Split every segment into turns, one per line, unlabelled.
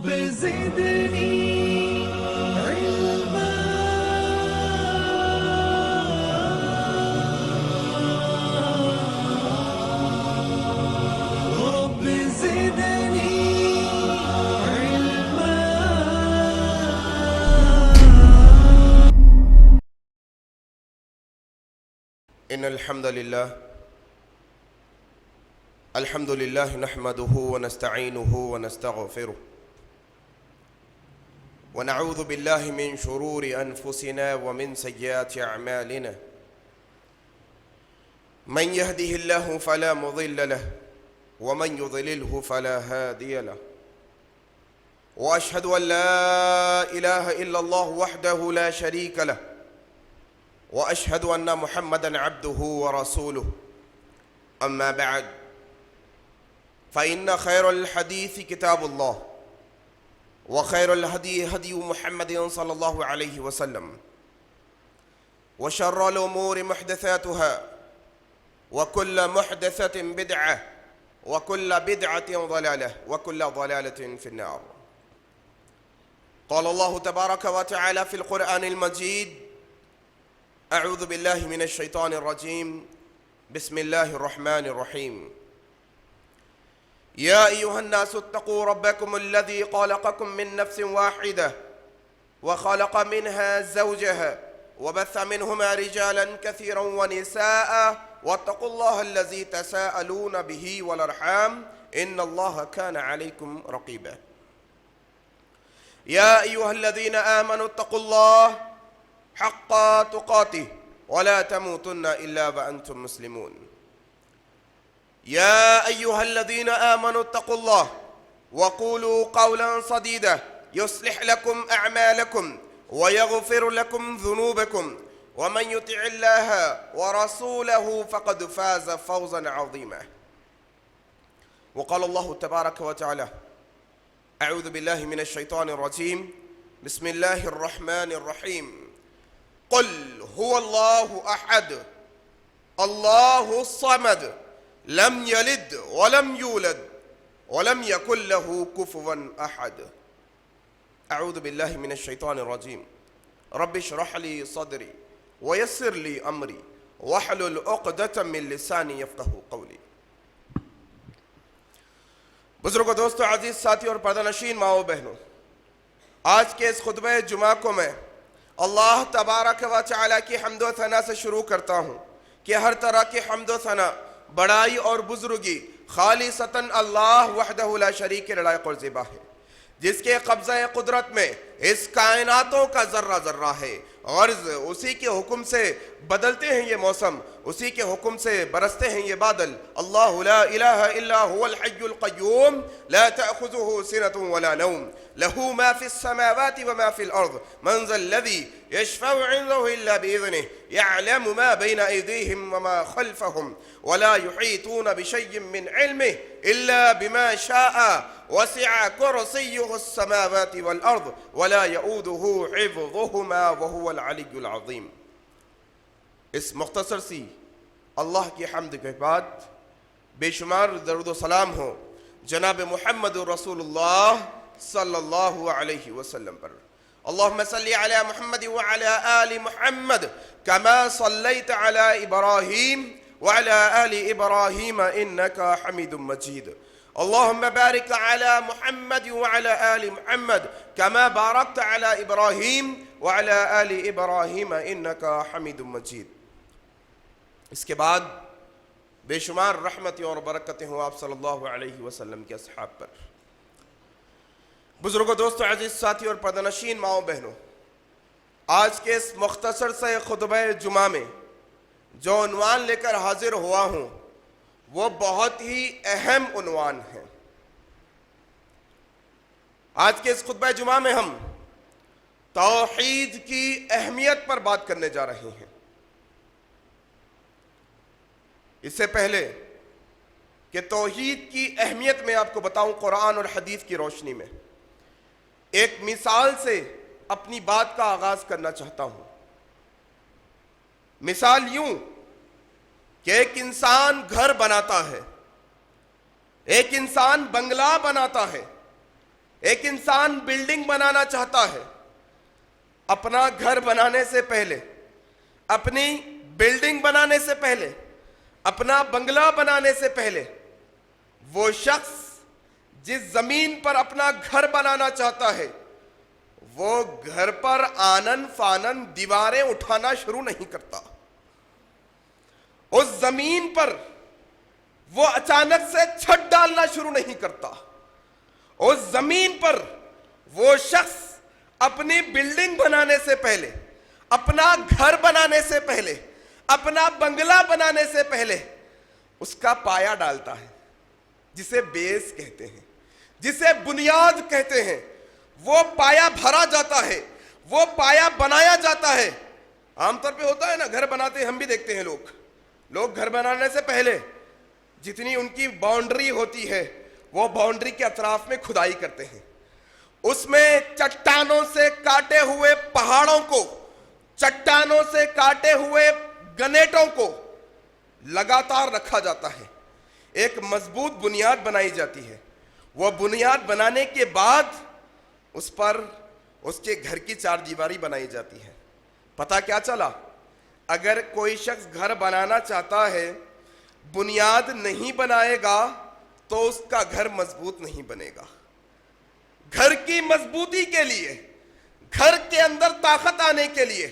رب زدني علما رب زدني علما.
إن الحمد لله نحمده ونستعينه ونستغفره ونعوذ بالله من شرور أنفسنا ومن سيئات أعمالنا. من يهده الله فلا مضل له ومن يضلله فلا هادي له. وأشهد أن لا إله إلا الله وحده لا شريك له وأشهد أن محمدًا عبده ورسوله. أما بعد فإن خير الحديث كتاب الله وخير الهدي هدي محمد صلى الله عليه وسلم وشر الأمور محدثاتها وكل محدثة بدعة وكل بدعة ضلالة وكل ضلالة في النار. قال الله تبارك وتعالى في القرآن المجيد: أعوذ بالله من الشيطان الرجيم. بسم الله الرحمن الرحيم. يا أيها الناس اتقوا ربكم الذي خلقكم من نفس واحدة وخلق منها زوجها وبث منهما رجالا كثيرا ونساء واتقوا الله الذي تساءلون به والأرحام إن الله كان عليكم رقيبا. يا أيها الذين آمنوا اتقوا الله حق تقاته ولا تموتن إلا وأنتم مسلمون. يا أيها الذين آمنوا اتقوا الله وقولوا قولا سديدا يصلح لكم أعمالكم ويغفر لكم ذنوبكم ومن يطع الله ورسوله فقد فاز فوزا عظيما. وقال الله تبارك وتعالى: أعوذ بالله من الشيطان الرجيم. بسم الله الرحمن الرحيم. قل هو الله أحد الله الصمد لم يلد ولم يولد ولم يكن له كفوا أحد. أعوذ بالله من الشيطان الرجيم. رب اشرح لي صدري ويسر لي أمري واحلل عقدة من لساني يفقهوا قولي. بزرگوں، دوستوں، عزیز ساتھیوں اور پردہ نشین ماؤں بہنوں، آج کے اس خطبہ جمعہ کو میں اللہ تبارک و تعالیٰ کی حمد و ثنا سے شروع کرتا ہوں کہ ہر طرح کی حمد و ثنا، بڑائی اور بزرگی خالصتاً اللہ وحدہ لا شریک کے لائق اور زیبا ہے، جس کے قبضہ قدرت میں اس کائناتوں کا ذرہ ذرہ ہے. غرض اسی کے حکم سے بدلتے ہیں یہ موسم، اسی کے حکم سے برستے ہیں یہ بادل. اللہ لا الہ الا هو الحی القیوم لا تأخذه سنة ولا نوم له ما في السماوات وما في الأرض من ذا الذي يشفع عنده إلا بإذنه يعلم ما بين أيديهم وما خلفهم ولا يحيطون بشيء من علمه إلا بما شاء وسع كرسيه السماوات والأرض ولا يؤوده حفظهما وهو العلی العظیم. اس مختصر سی اللہ کی حمد کے بعد بے شمار درود و سلام ہو جناب محمد رسول اللہ صلی اللہ علیہ وسلم پر. اللہم صلی علی محمد وعلی آل محمد کما صلیت علی ابراہیم وعلی آل ابراہیم انکا حمید مجید. اللهم بارك على محمد وعلى آل محمد كما باركت على إبراهيم وعلى آل إبراهيم إنك حميد مجيد. اس کے بعد بے شمار رحمتیں اور برکتیں ہوں آپ صلی اللہ علیہ وسلم کے اصحاب پر. بزرگوں، دوستوں، عزیز ساتھی اور پردہ نشین ماؤں بہنوں، آج کے اس مختصر سے خطبہ جمعہ میں جو عنوان لے کر حاضر ہوا ہوں وہ بہت ہی اہم عنوان ہے. آج کے اس خطبہ جمعہ میں ہم توحید کی اہمیت پر بات کرنے جا رہے ہیں. اس سے پہلے کہ توحید کی اہمیت میں آپ کو بتاؤں، قرآن اور حدیث کی روشنی میں ایک مثال سے اپنی بات کا آغاز کرنا چاہتا ہوں. مثال یوں کہ ایک انسان گھر بناتا ہے، ایک انسان بنگلہ بناتا ہے، ایک انسان بلڈنگ بنانا چاہتا ہے، اپنا گھر بنانے سے پہلے، اپنی بلڈنگ بنانے سے پہلے، اپنا بنگلہ بنانے سے پہلے، وہ شخص جس زمین پر اپنا گھر بنانا چاہتا ہے وہ گھر پر آنن فانن دیواریں اٹھانا شروع نہیں کرتا. اس زمین پر وہ اچانک سے چھت ڈالنا شروع نہیں کرتا. اس زمین پر وہ شخص اپنی بلڈنگ بنانے سے پہلے، اپنا گھر بنانے سے پہلے، اپنا بنگلہ بنانے سے پہلے اس کا پایا ڈالتا ہے، جسے بیس کہتے ہیں، جسے بنیاد کہتے ہیں. وہ پایا بھرا جاتا ہے، وہ پایا بنایا جاتا ہے. عام طور پہ ہوتا ہے نا، گھر بناتے ہیں، ہم بھی دیکھتے ہیں لوگ گھر بنانے سے پہلے جتنی ان کی باؤنڈری ہوتی ہے وہ باؤنڈری کے اطراف میں کھدائی کرتے ہیں. اس میں چٹانوں سے کاٹے ہوئے پہاڑوں کو، چٹانوں سے کاٹے ہوئے گنیٹوں کو لگاتار رکھا جاتا ہے. ایک مضبوط بنیاد بنائی جاتی ہے. وہ بنیاد بنانے کے بعد اس پر اس کے گھر کی چار دیواری بنائی جاتی ہے. پتہ کیا چلا؟ اگر کوئی شخص گھر بنانا چاہتا ہے، بنیاد نہیں بنائے گا تو اس کا گھر مضبوط نہیں بنے گا. گھر کی مضبوطی کے لیے، گھر کے اندر طاقت آنے کے لیے،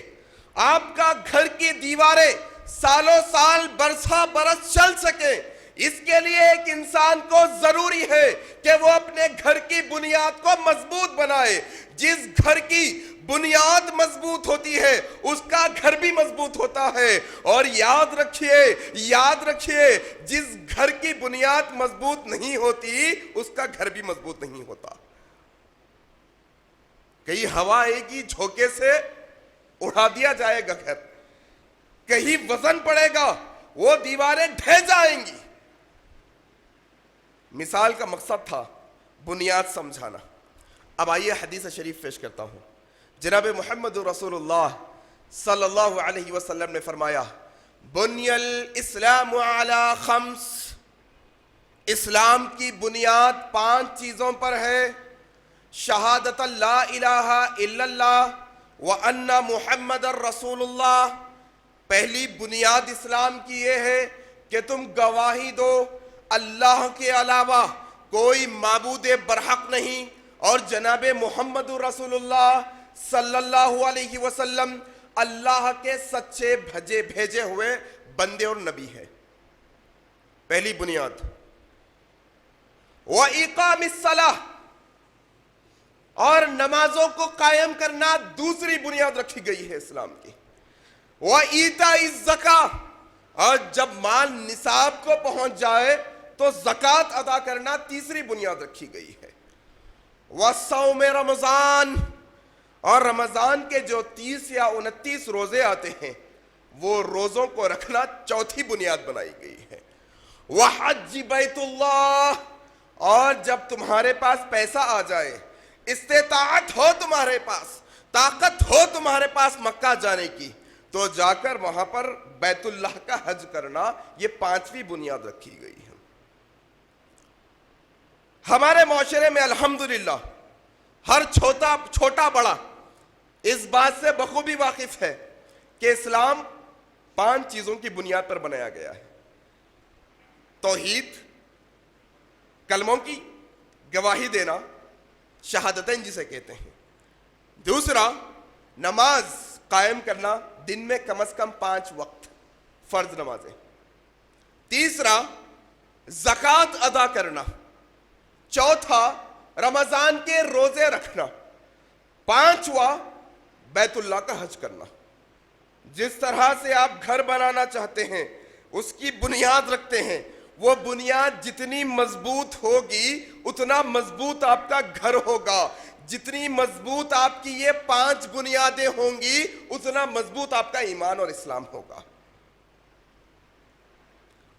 آپ کا گھر کی دیواریں سالوں سال برسا برس چل سکیں، اس کے لیے ایک انسان کو ضروری ہے کہ وہ اپنے گھر کی بنیاد کو مضبوط بنائے. جس گھر کی بنیاد مضبوط ہوتی ہے اس کا گھر بھی مضبوط ہوتا ہے. اور یاد رکھیے جس گھر کی بنیاد مضبوط نہیں ہوتی اس کا گھر بھی مضبوط نہیں ہوتا. کہیں ہوا آئے گی، جھونکے سے اڑا دیا جائے گا گھر، کہیں وزن پڑے گا، وہ دیواریں ڈھہ جائیں گی. مثال کا مقصد تھا بنیاد سمجھانا. اب آئیے حدیث شریف پیش کرتا ہوں. جناب محمد رسول اللہ صلی اللہ علیہ وسلم نے فرمایا، بنی الاسلام علی خمس، اسلام کی بنیاد 5 چیزوں پر ہے. شہادت لا الہ الا اللہ وان محمد الرسول اللہ. پہلی بنیاد اسلام کی یہ ہے کہ تم گواہی دو اللہ کے علاوہ کوئی معبود برحق نہیں، اور جناب محمد رسول اللہ صلی اللہ علیہ وسلم اللہ کے سچے بھیجے ہوئے بندے اور نبی ہے. پہلی بنیاد. وَإِقَامِ الصَّلَاةِ، اور نمازوں کو قائم کرنا دوسری بنیاد رکھی گئی ہے اسلام کی. وَإِيتَاءِ الزَّكَاةِ، اور جب مال نصاب کو پہنچ جائے تو زکوٰۃ ادا کرنا تیسری بنیاد رکھی گئی ہے. وَصَوْمِ رمضان، اور رمضان کے جو 30 یا 29 روزے آتے ہیں وہ روزوں کو رکھنا چوتھی بنیاد بنائی گئی ہے. وَحَجِّ بَيْتُ اللَّهِ، اور جب تمہارے پاس پیسہ آ جائے، استطاعت ہو تمہارے پاس، طاقت ہو تمہارے پاس مکہ جانے کی، تو جا کر وہاں پر بیت اللہ کا حج کرنا. یہ 5ویں بنیاد رکھی گئی ہے. ہمارے معاشرے میں الحمدللہ ہر چھوٹا بڑا اس بات سے بخوبی واقف ہے کہ اسلام 5 چیزوں کی بنیاد پر بنایا گیا ہے. توحید، کلموں کی گواہی دینا، شہادتین جسے کہتے ہیں. دوسرا، نماز قائم کرنا، دن میں کم از کم 5 وقت فرض نمازیں. تیسرا، زکوٰۃ ادا کرنا. چوتھا، رمضان کے روزے رکھنا. 5واں، بیت اللہ کا حج کرنا. جس طرح سے آپ گھر بنانا چاہتے ہیں اس کی بنیاد رکھتے ہیں، وہ بنیاد جتنی مضبوط ہوگی اتنا مضبوط آپ کا گھر ہوگا. جتنی مضبوط آپ کی یہ 5 بنیادیں ہوں گی اتنا مضبوط آپ کا ایمان اور اسلام ہوگا.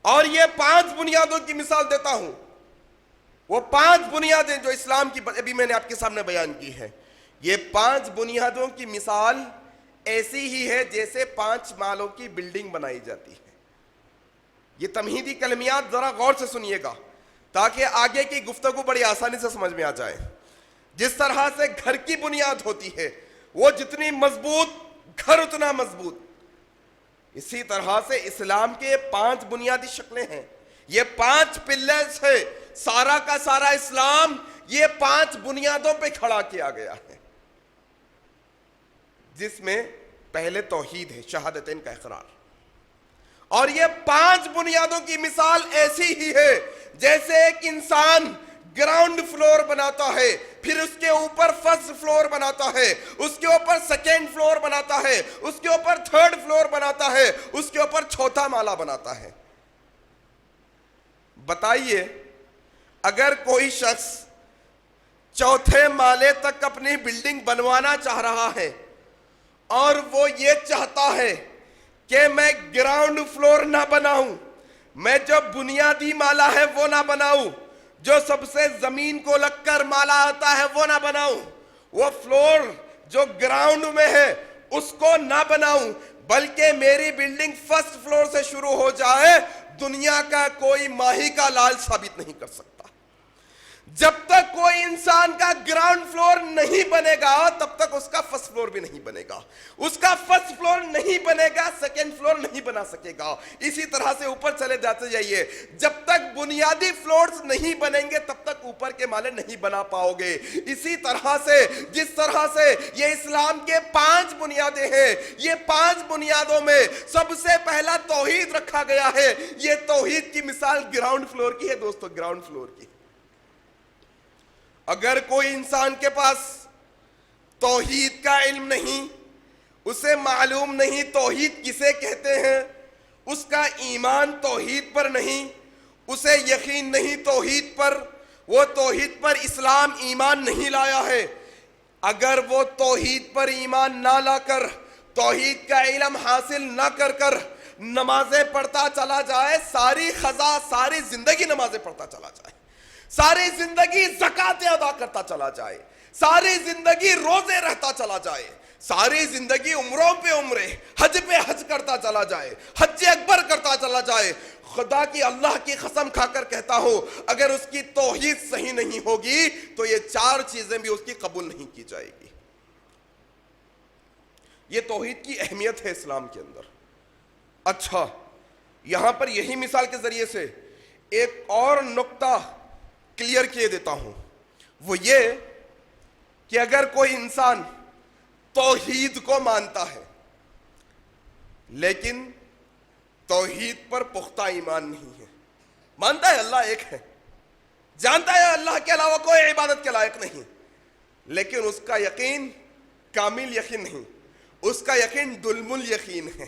اور یہ 5 بنیادوں کی مثال دیتا ہوں. وہ 5 بنیادیں جو اسلام کی ابھی میں نے آپ کے سامنے بیان کی ہے، یہ 5 بنیادوں کی مثال ایسی ہی ہے جیسے 5 مالوں کی بلڈنگ بنائی جاتی ہے. یہ تمہیدی کلمیات ذرا غور سے سنیے گا تاکہ آگے کی گفتگو بڑی آسانی سے سمجھ میں آ جائے. جس طرح سے گھر کی بنیاد ہوتی ہے وہ جتنی مضبوط گھر اتنا مضبوط، اسی طرح سے اسلام کے 5 بنیادی شکلیں ہیں، یہ 5 پلرز ہے، سارا کا سارا اسلام یہ 5 بنیادوں پہ کھڑا کیا گیا ہے، جس میں پہلے توحید ہے، شہادتین کا اقرار، اور یہ 5 بنیادوں کی مثال ایسی ہی ہے جیسے ایک انسان گراؤنڈ فلور بناتا ہے، پھر اس کے اوپر فرسٹ فلور بناتا ہے، اس کے اوپر سیکنڈ فلور بناتا ہے، اس کے اوپر تھرڈ فلور بناتا ہے، اس کے اوپر چوتھا مالا بناتا ہے۔ بتائیے اگر کوئی شخص چوتھے مالے تک اپنی بلڈنگ بنوانا چاہ رہا ہے اور وہ یہ چاہتا ہے کہ میں گراؤنڈ فلور نہ بناؤں، میں جو بنیادی مالا ہے وہ نہ بناؤں، جو سب سے زمین کو لگ کر مالا آتا ہے وہ نہ بناؤں، وہ فلور جو گراؤنڈ میں ہے اس کو نہ بناؤں، بلکہ میری بلڈنگ فرسٹ فلور سے شروع ہو جائے، دنیا کا کوئی ماہی کا لال ثابت نہیں کر سکتا۔ جب تک کوئی انسان کا گراؤنڈ فلور نہیں بنے گا تب تک اس کا فرسٹ فلور بھی نہیں بنے گا، اس کا فرسٹ فلور نہیں بنے گا سیکنڈ فلور نہیں بنا سکے گا، اسی طرح سے اوپر چلے جاتے جائیے، جب تک بنیادی فلورز نہیں بنیں گے تب تک اوپر کے مالے نہیں بنا پاؤ گے۔ اسی طرح سے جس طرح سے یہ اسلام کے 5 بنیادیں ہیں، یہ 5 بنیادوں میں سب سے پہلا توحید رکھا گیا ہے، یہ توحید کی مثال گراؤنڈ فلور کی ہے دوستو، گراؤنڈ فلور کی۔ اگر کوئی انسان کے پاس توحید کا علم نہیں، اسے معلوم نہیں توحید کسے کہتے ہیں، اس کا ایمان توحید پر نہیں، اسے یقین نہیں توحید پر، وہ توحید پر اسلام ایمان نہیں لایا ہے، اگر وہ توحید پر ایمان نہ لا کر توحید کا علم حاصل نہ کر کر نمازیں پڑھتا چلا جائے، ساری زندگی نمازیں پڑھتا چلا جائے، ساری زندگی زکوٰۃ ادا کرتا چلا جائے، ساری زندگی روزے رہتا چلا جائے، ساری زندگی عمروں پہ عمرے، حج پہ حج کرتا چلا جائے، حج اکبر کرتا چلا جائے، خدا کی اللہ کی قسم کھا کر کہتا ہوں اگر اس کی توحید صحیح نہیں ہوگی تو یہ 4 چیزیں بھی اس کی قبول نہیں کی جائے گی۔ یہ توحید کی اہمیت ہے اسلام کے اندر۔ اچھا، یہاں پر یہی مثال کے ذریعے سے ایک اور نقطہ کلیئر کیے دیتا ہوں، وہ یہ کہ اگر کوئی انسان توحید کو مانتا ہے لیکن توحید پر پختہ ایمان نہیں ہے، مانتا ہے اللہ ایک ہے، جانتا ہے اللہ کے علاوہ کوئی عبادت کے لائق نہیں، لیکن اس کا یقین کامل یقین نہیں، اس کا یقین دلم الیقین ہے،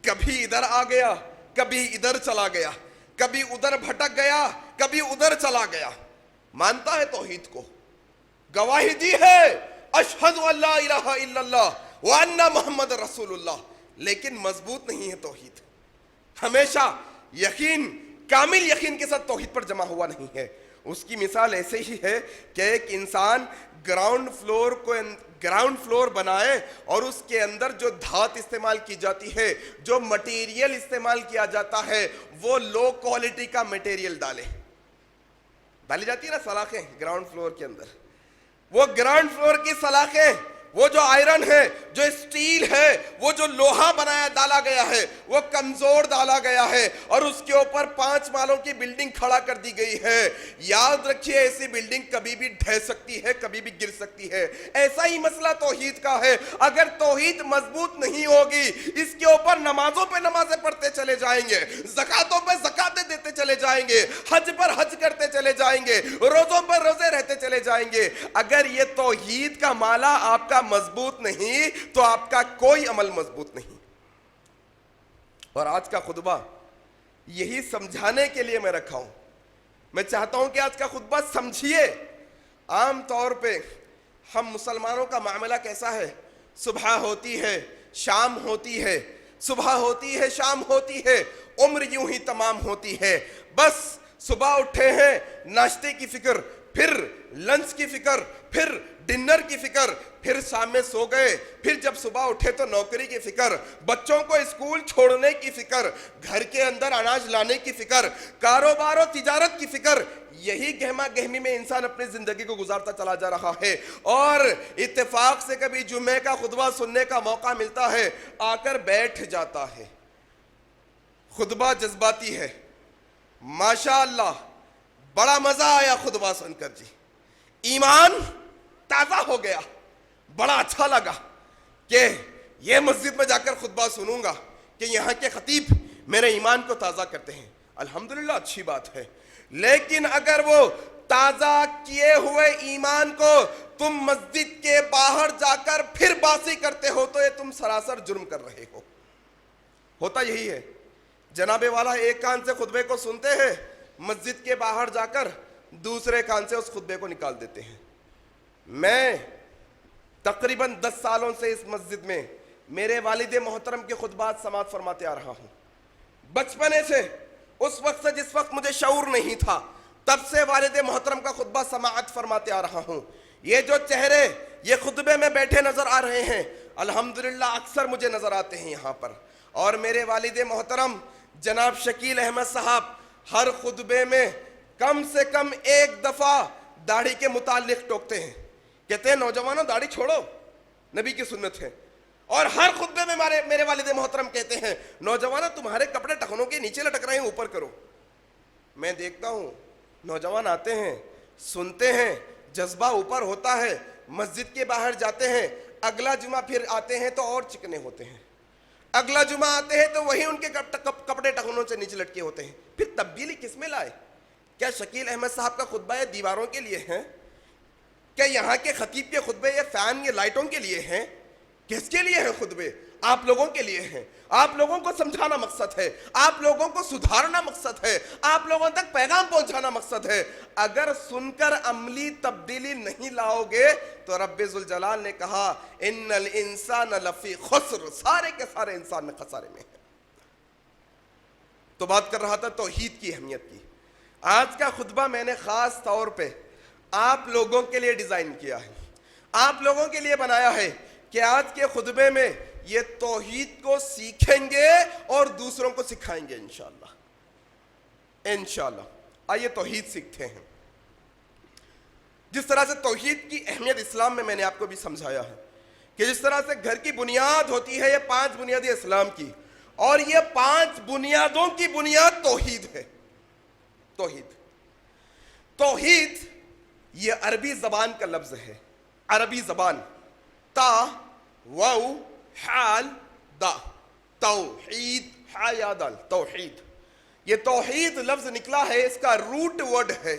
کبھی ادھر آ گیا کبھی ادھر چلا گیا، کبھی ادھر بھٹک گیا کبھی ادھر چلا گیا، مانتا ہے توحید کو، گواہی دی ہے اشہد ان لا الہ الا اللہ وان محمد رسول اللہ، لیکن مضبوط نہیں ہے توحید، ہمیشہ یقین کامل یقین کے ساتھ توحید پر جمع ہوا نہیں ہے۔ اس کی مثال ایسے ہی ہے کہ ایک انسان گراؤنڈ فلور بنائے اور اس کے اندر جو دھات استعمال کی جاتی ہے، جو مٹیریل استعمال کیا جاتا ہے، وہ لو کوالٹی کا مٹیریل ڈالی جاتی ہے نا سلاخیں گراؤنڈ فلور کے اندر، وہ گراؤنڈ فلور کی سلاخیں، وہ جو آئرن ہے، جو اسٹیل ہے، وہ جو لوہا بنایا ڈالا گیا ہے، وہ کمزور ڈالا گیا ہے اور اس کے اوپر 5 مالوں کی بلڈنگ کھڑا کر دی گئی ہے۔ یاد رکھیے ایسی بلڈنگ کبھی بھی ڈھہ سکتی ہے، کبھی بھی گر سکتی ہے۔ ایسا ہی مسئلہ توحید کا ہے، اگر توحید مضبوط نہیں ہوگی، اس کے اوپر نمازوں پہ نمازیں پڑھتے چلے جائیں گے، زکاتوں پہ زکاتیں دیتے چلے جائیں گے، حج پر حج کرتے چلے جائیں گے، روزوں پر روزے رہتے چلے جائیں گے، اگر یہ توحید کا مالا آپ کا مضبوط نہیں تو آپ کا کوئی عمل مضبوط نہیں۔ اور آج کا خطبہ یہی سمجھانے کے لیے میں رکھا ہوں، میں چاہتا ہوں کہ آج کا خطبہ سمجھیے۔ عام طور پہ ہم مسلمانوں کا معاملہ کیسا ہے، صبح ہوتی ہے شام ہوتی ہے، صبح ہوتی ہے شام ہوتی ہے، عمر یوں ہی تمام ہوتی ہے، بس صبح اٹھے ہیں ناشتے کی فکر، پھر لنچ کی فکر، پھر ڈنر کی فکر، پھر شام میں سو گئے، پھر جب صبح اٹھے تو نوکری کی فکر، بچوں کو اسکول چھوڑنے کی فکر، گھر کے اندر اناج لانے کی فکر، کاروبار و تجارت کی فکر. یہی گہما گہمی میں انسان اپنی زندگی کو گزارتا چلا جا رہا ہے. اور اتفاق سے کبھی جمعے کا خطبہ سننے کا موقع ملتا ہے، آ کر بیٹھ جاتا ہے. خطبہ جذباتی ہے، ماشاءاللہ بڑا مزہ آیا خطبہ سن کر جی، ایمان تازہ ہو گیا. بڑا اچھا لگا کہ یہ مسجد میں جا کر خطبہ سنوں گا کہ یہاں کے خطیب میرے ایمان کو تازہ کرتے ہیں. الحمدللہ اچھی بات ہے. لیکن اگر وہ تازہ کیے ہوئے ایمان کو تم مسجد کے باہر جا کر پھر باسی کرتے ہو تو یہ تم سراسر جرم کر رہے ہو. ہوتا یہی ہے. جناب والا ایک کان سے خطبے کو سنتے ہیں، مسجد کے باہر جا کر دوسرے کان سے اس خطبے کو نکال دیتے ہیں. میں تقریباً 10 سالوں سے اس مسجد میں میرے والد محترم کے خطبات سماعت فرماتے آ رہا ہوں. بچپنے سے، اس وقت سے جس وقت مجھے شعور نہیں تھا، تب سے والد محترم کا خطبہ سماعت فرماتے آ رہا ہوں. یہ جو چہرے یہ خطبے میں بیٹھے نظر آ رہے ہیں، الحمدللہ اکثر مجھے نظر آتے ہیں یہاں پر. اور میرے والد محترم جناب شکیل احمد صاحب ہر خطبے میں کم سے کم ایک دفعہ داڑھی کے متعلق ٹوکتے ہیں. کہتے ہیں نوجوانوں داڑھی چھوڑو، نبی کی سنت ہے. اور ہر خطبے میں میرے والد محترم کہتے ہیں نوجوانوں تمہارے کپڑے ٹخنوں کے نیچے لٹک رہے ہیں، اوپر کرو. میں دیکھتا ہوں نوجوان آتے ہیں، سنتے ہیں، جذبہ اوپر ہوتا ہے، مسجد کے باہر جاتے ہیں، اگلا جمعہ پھر آتے ہیں تو اور چکنے ہوتے ہیں. اگلا جمعہ آتے ہیں تو وہی ان کے کپڑے ٹخنوں سے نیچے لٹکے ہوتے ہیں. پھر تبدیلی کس میں لائے؟ کیا شکیل احمد صاحب کا خطبہ یہ دیواروں کے لیے ہے؟ کیا یہاں کے خطیب کے خطبے یہ فین یہ لائٹوں کے لیے ہیں؟ کس کے لیے ہیں خطبے؟ آپ لوگوں کے لیے ہیں. آپ لوگوں کو سمجھانا مقصد ہے، آپ لوگوں کو سدھارنا مقصد ہے، آپ لوگوں تک پیغام پہنچانا مقصد ہے. اگر سن کر عملی تبدیلی نہیں لاؤ گے تو رب ذوالجلال نے کہا ان الانسان لفی خسر، سارے کے سارے انسان میں خسارے میں ہیں. تو بات کر رہا تھا توحید کی اہمیت کی. آج کا خطبہ میں نے خاص طور پہ آپ لوگوں کے لیے ڈیزائن کیا ہے، آپ لوگوں کے لیے بنایا ہے کہ آج کے خطبے میں یہ توحید کو سیکھیں گے اور دوسروں کو سکھائیں گے انشاءاللہ. انشاءاللہ آئیے توحید سیکھتے ہیں. جس طرح سے توحید کی اہمیت اسلام میں نے آپ کو بھی سمجھایا ہے کہ جس طرح سے گھر کی بنیاد ہوتی ہے یہ 5 بنیادیں اسلام کی، اور یہ 5 بنیادوں کی بنیاد توحید ہے. توحید یہ عربی زبان کا لفظ ہے. عربی زبان تا واو حال دا، توحید، ہا یا دال، توحید. یہ توحید لفظ نکلا ہے، اس کا روٹ ورڈ ہے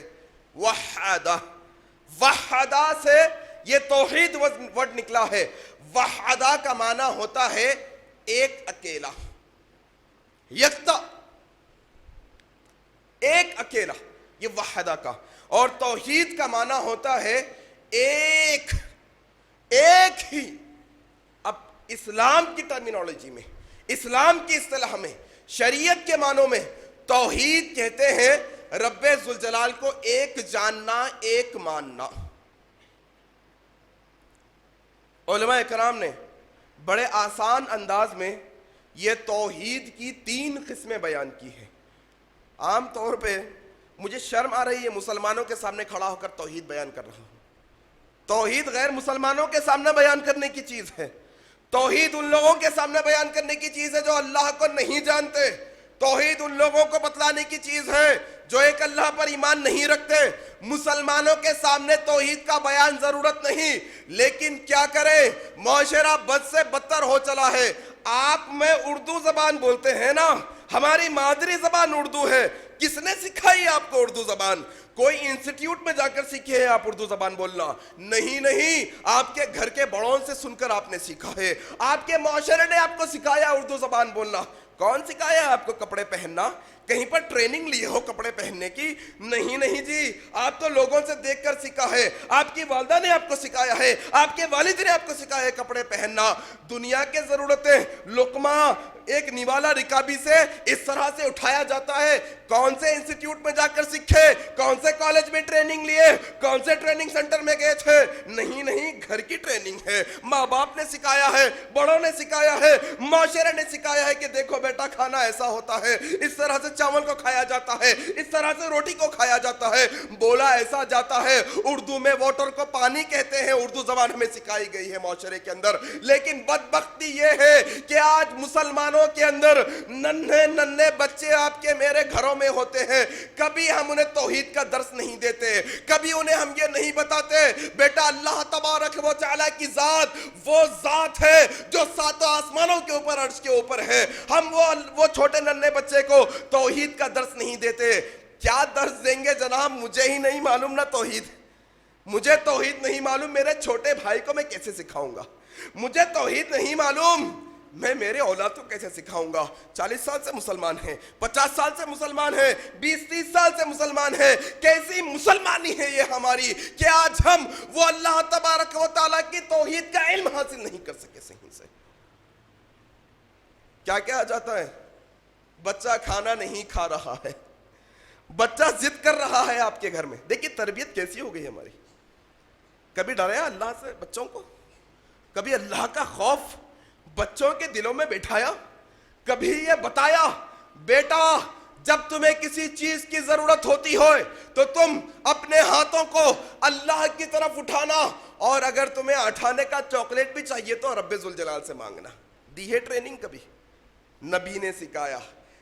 وحدہ. وحدہ سے یہ توحید ورڈ نکلا ہے. وحدہ کا معنی ہوتا ہے ایک اکیلا، یکتا، ایک اکیلا، یہ وحدہ کا. اور توحید کا معنی ہوتا ہے ایک ہی. اب اسلام کی ٹرمینالوجی میں، اسلام کی اصطلاح میں، شریعت کے معنوں میں توحید کہتے ہیں رب ذوالجلال کو ایک جاننا، ایک ماننا. علماء اکرام نے بڑے آسان انداز میں یہ توحید کی 3 قسمیں بیان کی ہیں. عام طور پہ مجھے شرم آ رہی ہے مسلمانوں کے سامنے کھڑا ہو کر توحید بیان کر رہا ہوں. توحید غیر مسلمانوں کے سامنے بیان کرنے کی چیز ہے. توحید ان لوگوں کے سامنے بیان کرنے کی چیز ہے جو اللہ کو نہیں جانتے. توحید ان لوگوں کو بتلانے کی چیز ہے جو ایک اللہ پر ایمان نہیں رکھتے. مسلمانوں کے سامنے توحید کا بیان ضرورت نہیں، لیکن کیا کریں، معاشرہ بد سے بدتر ہو چلا ہے. آپ میں اردو زبان بولتے ہیں نا، ہماری مادری زبان اردو ہے. کس نے سکھائی آپ کو اردو زبان؟ کوئی انسٹیٹیوٹ میں جا کر سیکھے ہیں آپ اردو زبان بولنا؟ نہیں، آپ کے گھر کے بڑوں سے سن کر آپ نے سیکھا ہے. آپ کے معاشرے نے آپ کو سکھایا اردو زبان بولنا. کون سکھایا آپ کو کپڑے پہننا؟ کہیں پر ٹریننگ لیے ہو کپڑے پہننے کی؟ نہیں جی، آپ تو لوگوں سے دیکھ کر سیکھا ہے، آپ کی والدہ نے آپ کو سکھایا ہے، آپ کے والد نے آپ کو سکھایا ہے کپڑے پہننا۔ دنیا کے ضرورتیں لقمہ ایک نوالا رکابی سے اس طرح سے اٹھایا جاتا ہے۔ کون سے انسٹیٹیوٹ میں جا کر سیکھے، کون سے کالج میں ٹریننگ لیے، کون سے ٹریننگ سنٹر میں گئے تھے؟ نہیں، گھر کی ٹریننگ ہے، ماں باپ نے سکھایا ہے، بڑوں نے سکھایا ہے، معاشرے نے سکھایا ہے کہ دیکھو بیٹا کھانا ایسا ہوتا ہے، اس طرح سے چاول کو کھایا جاتا ہے، اس طرح سے روٹی کو کھایا جاتا ہے، بولا ایسا جاتا ہے۔ اردو میں واٹر کو پانی کہتے ہیں، اردو زبان ہمیں سکھائی گئی ہے معاشرے کے اندر۔ لیکن بدبختی یہ ہے کہ آج مسلمانوں کے اندر ننھے بچے آپ کے میرے گھروں میں ہوتے ہیں، کبھی ہم انہیں توحید کا درس نہیں دیتے، کبھی انہیں ہم یہ نہیں بتاتے بیٹا اللہ تبارک و تعالیٰ کی ذات وہ ذات ہے جو ساتوں آسمانوں کے اوپر عرش کے اوپر ہے۔ ہم وہ چھوٹے ننھے بچے کو توحید کا درس نہیں دیتے۔ کیا درس دیں گے جناب؟ مجھے ہی نہیں معلوم نا توحید، مجھے توحید نہیں معلوم، میرے چھوٹے بھائی کو میں کیسے سکھاؤں گا؟ مجھے توحید نہیں معلوم، میں میرے اولاد کو کیسے سکھاؤں گا؟ 40 سال سے مسلمان ہیں، 50 سال سے مسلمان ہیں، 20-30 سال سے مسلمان ہیں، کیسی مسلمانی ہے یہ ہماری کہ آج ہم وہ اللہ تبارک و تعالیٰ کی توحید کا علم حاصل نہیں کر سکے صحیح سے۔ کیا کہا جاتا ہے؟ بچہ کھانا نہیں کھا رہا ہے، بچہ ضد کر رہا ہے آپ کے گھر میں۔ دیکھیے تربیت کیسی ہو گئی ہماری۔ کبھی ڈرایا اللہ سے بچوں کو؟ کبھی اللہ کا خوف بچوں کے دلوں میں بٹھایا؟ کبھی یہ بتایا بیٹا جب تمہیں کسی چیز کی ضرورت ہوتی ہو تو تم اپنے ہاتھوں کو اللہ کی طرف اٹھانا، اور اگر تمہیں اٹھانے کا چاکلیٹ بھی چاہیے تو رب ذوالجلال سے مانگنا؟ دی ہے ٹریننگ کبھی؟ نبی نے سکھایا،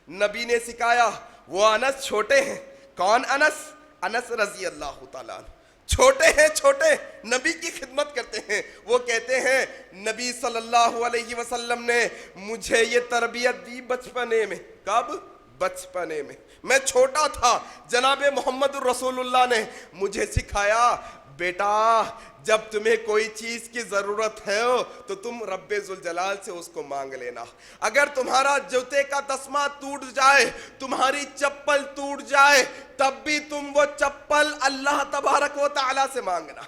نبی نے سکھایا۔ وہ انس چھوٹے ہیں، کون انس؟ انس رضی اللہ تعالیٰ عنہ، چھوٹے ہیں، چھوٹے نبی کی خدمت کرتے ہیں۔ وہ کہتے ہیں نبی صلی اللہ علیہ وسلم نے مجھے یہ تربیت دی بچپنے میں۔ کب؟ بچپنے میں چھوٹا تھا، جناب محمد الرسول اللہ نے مجھے سکھایا بیٹا جب تمہیں کوئی چیز کی ضرورت ہے تو تم رب ذوالجلال سے اس کو مانگ لینا۔ اگر تمہارا جوتے کا تسمہ ٹوٹ جائے، تمہاری چپل ٹوٹ جائے، تب بھی تم وہ چپل اللہ تبارک و تعالیٰ سے مانگنا۔